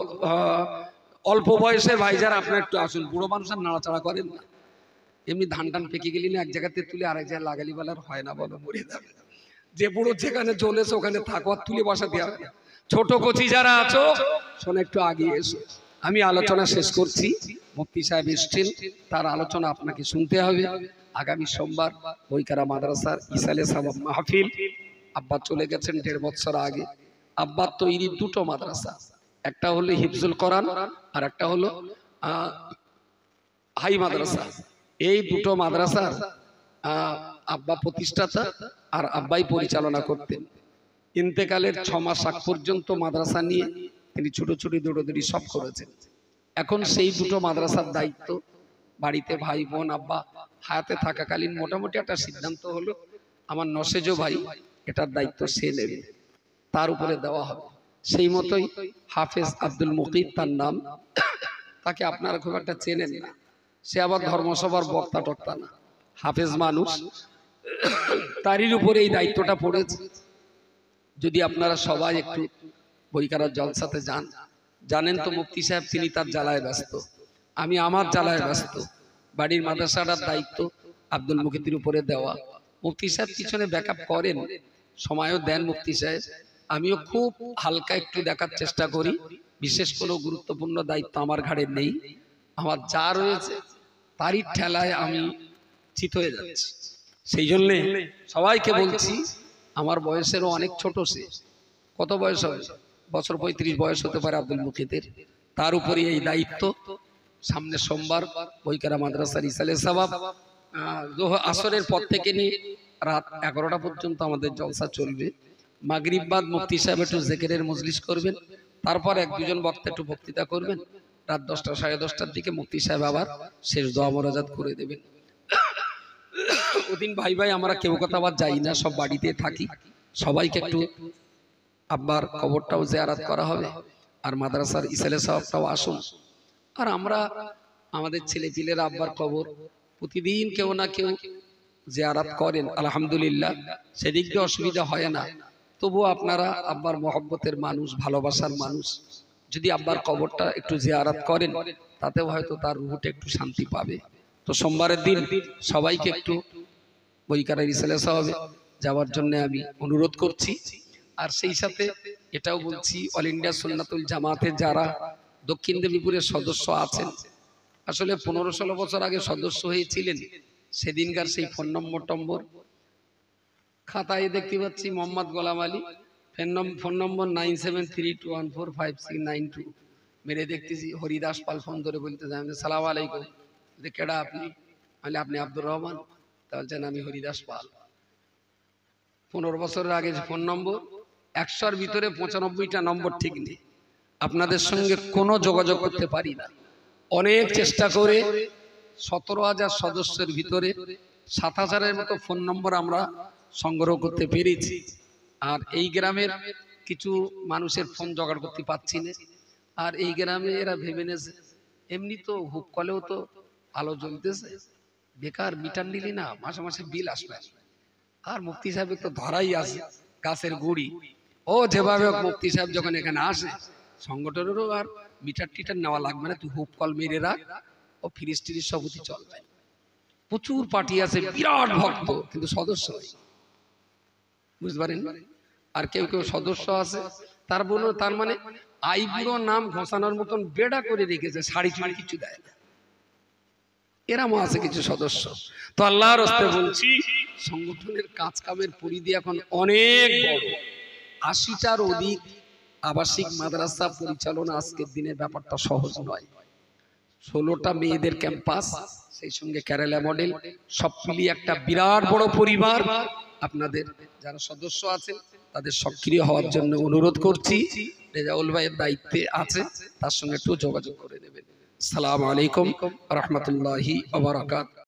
অল্প বয়সের ভাই যারা আপনার একটু আসুন, বুড়ো মানুষের নাড়াচাড়া করেন না, এমনি ধান টান পেকে গেলি না এক জায়গাতে তুলে আরেক জায়গায় লাগালি বলার হয় না, বলো মরে যাবে। যে বুড়ো যেখানে চলেছে ওখানে থাকো, আর তুলে বসাতে হবে না। ছোট কচি যারা আছো শোনো, একটু আগে এসো, আমি আলোচনা শেষ করছি। মুফতি সাহেব এসছেন, তার আলোচনা আপনাকে শুনতে হবে। আগামী সোমবার বইকারা মাদ্রাসার ইসালে সাবাব মাহফিল। আব্বা চলে গেছেন 1.5 বছর আগে। আব্বার তৈরি দুটো মাদ্রাসা, একটা হলো হিফজুল কোরআন আর একটা হলো হাই মাদ্রাসা। এই দুটো মাদ্রাসার আব্বা প্রতিষ্ঠাতা আর আব্বাই পরিচালনা করতেন। ইন্তেকালের 6 মাস আগ পর্যন্ত মাদ্রাসা নিয়ে তিনি ছুটোছুটি দৌড়দৌড়ি সব করেছেন। এখন সেই দুটো মাদ্রাসার দায়িত্ব বাড়িতে ভাই বোন আব্বা হায়াতে থাকাকালীন মোটামুটি একটা সিদ্ধান্ত হলো, আমার নসেজো ভাই এটার দায়িত্ব সে নেবে, তার উপরে দেওয়া হবে। সেই মতোই হাফেজ আব্দুল মুকিত তার নাম, তাকে আপনারা খুব একটা চেনেন না, সে আবার ধর্মসভার বক্তা টক্তা না, হাফেজ মানুষ, তারই উপরে এই দায়িত্বটা পড়েছে। যদি আপনারা সবাই একটু বইকারার জলসাতে যান, জানেন তো মুফতি সাহেব তিনি তার জ্বালায় ব্যস্ত, আমি আমার জ্বালায় ব্যস্ত। বাড়ির মাদ্রাসাটার দায়িত্ব আব্দুল মুকিতের উপরে দেওয়া। মুফতি সাহেব পিছনে ব্যাকআপ করেন, সময়ও দেন মুফতি সাহেব। আমিও খুব হালকা একটু দেখার চেষ্টা করি, বিশেষ কোনো গুরুত্বপূর্ণ দায়িত্ব আমার ঘাড়ে নেই। আমার যা রয়েছে তারই ঠেলায় আমি চিত হয়ে যাচ্ছি। সেই জন্যে সবাইকে বলছি, আমার বয়সেরও অনেক ছোট সে, কত বয়স হবে, বছর 35 বয়স হতে পারে আব্দুল মুকিতের, তার উপরে এই দায়িত্ব। সামনে সোমবার বইকারা মাদ্রাসার ইসালে সাবাব আসরের পর থেকে নিয়ে রাত 11টা পর্যন্ত আমাদের জলসা চলবে। মাগরিব বাদ মুফতি সাহেব একটু জিকিরের মজলিস করবেন, তারপর 1-2 বক্তা একটু বক্তৃতা করবেন। রাত 10টা 10:30টার দিকে মুফতি সাহেব আবার শেষ দোয়া মোনাজাত করে দেবেন। ওদিন ভাই ভাই আমরা কেউ কথা আবার যাই না, সব বাড়িতে থাকি। সবাইকে একটু আব্বার কবরটাও জিয়ারত করা হবে, আর মাদ্রাসার ইসালে সাহেবটাও আসুন। আর আমরা আমাদের ছেলে পিলেরা আব্বার কবর প্রতিদিন কেউ না কেউ জিয়ারত করেন, আলহামদুলিল্লাহ, সেদিক দিয়ে অসুবিধা হয় না। তবুও আপনারা আব্বার মহব্বতের মানুষ, ভালোবাসার মানুষ, যদি আব্বার কবরটা একটু জিয়ারত করেন তাতেও হয়তো তার রুহটা একটু শান্তি পাবে। তো সোমবারের দিন সবাইকে একটু বইকারের ইসালে সাহেবে যাওয়ার জন্য আমি অনুরোধ করছি। আর সেই সাথে এটাও বলছি, অল ইন্ডিয়া সুন্নাতুল জামাতের যারা দক্ষিণ দেবীপুরের সদস্য আছেন, আসলে 15-16 বছর আগে সদস্য হয়েছিলেন, সেদিনকার সেই ফোন নম্বর খাতায় দেখতে পাচ্ছি মোহাম্মদ গোলাম আলী, ফোন নম্বর 9732145692। মেরে দেখতেছি হরিদাস পাল ফোন ধরে বলতে যাই, সালাম আলাইকুম, কেডা আপনি? বলে আপনি আব্দুর রহমান? তা বলছেন আমি হরিদাস পাল। 15 বছরের আগে ফোন নম্বর, 100-র ভিতরে 95টা নম্বর ঠিক নেই। আপনাদের সঙ্গে কোনো যোগাযোগ করতে পারি না। অনেক চেষ্টা করে 17,000 সদস্যের ভিতরে 7,000-এর মতো ফোন নম্বর আমরা সংগ্রহ করতে পেরেছি। আর এই গ্রামের কিছু মানুষের ফোন জোগাড় করতে পারছি না। আর এই গ্রামে এরা ভেবে নেছে এমনি তো হুপ কলেও তো আলো জ্বলতেছে, বেকার মিটার নিলি না মাসে মাসে বিল আসবে। আর মুফতি সাহেবের তো ধরাই আছে গাছের গুড়ি, ও যেভাবে মুফতি সাহেব যখন এখানে আসে সংগঠনেরও আর মিটার টিটার নেওয়া লাগবে না, তুই হুপ কল মেরে রাখ, ও ফ্রিজ ট্রিজ সবই চলবে। প্রচুর পার্টি আছে, বিরাট ভক্ত, কিন্তু সদস্য নেই, বুঝতে পারেন। আর কেউ কেউ সদস্য আছে, তার মানে আইবুড়ো নাম ঘোষানোর মতন বেড়া করে রেখেছে, শাড়ি চুড়ি কিছু দেয় না, এরকম আছে কিছু সদস্য। তো আল্লাহর রাস্তায় বলছি, সংগঠনের কাজ কামের পরিধি এখন অনেক বড়। 80টার অধিক আবাসিক মাদ্রাসা পরিচালনা আজকের দিনের ব্যাপারটা সহজ নয়। 16টা মেয়েদের ক্যাম্পাস, সেই সঙ্গে কেরালা মডেল, সব মিলিয়ে একটা বিরাট বড় পরিবার। আপনাদের যারা সদস্য আছেন তাদের সক্রিয় হওয়ার জন্য অনুরোধ করছি। রেজাউল ভাইয়ের দায়িত্বে আছে, তার সঙ্গে একটু যোগাযোগ করে নেবেন। আসসালামু আলাইকুম ওয়া রাহমাতুল্লাহি ওয়া বারাকাতুহু।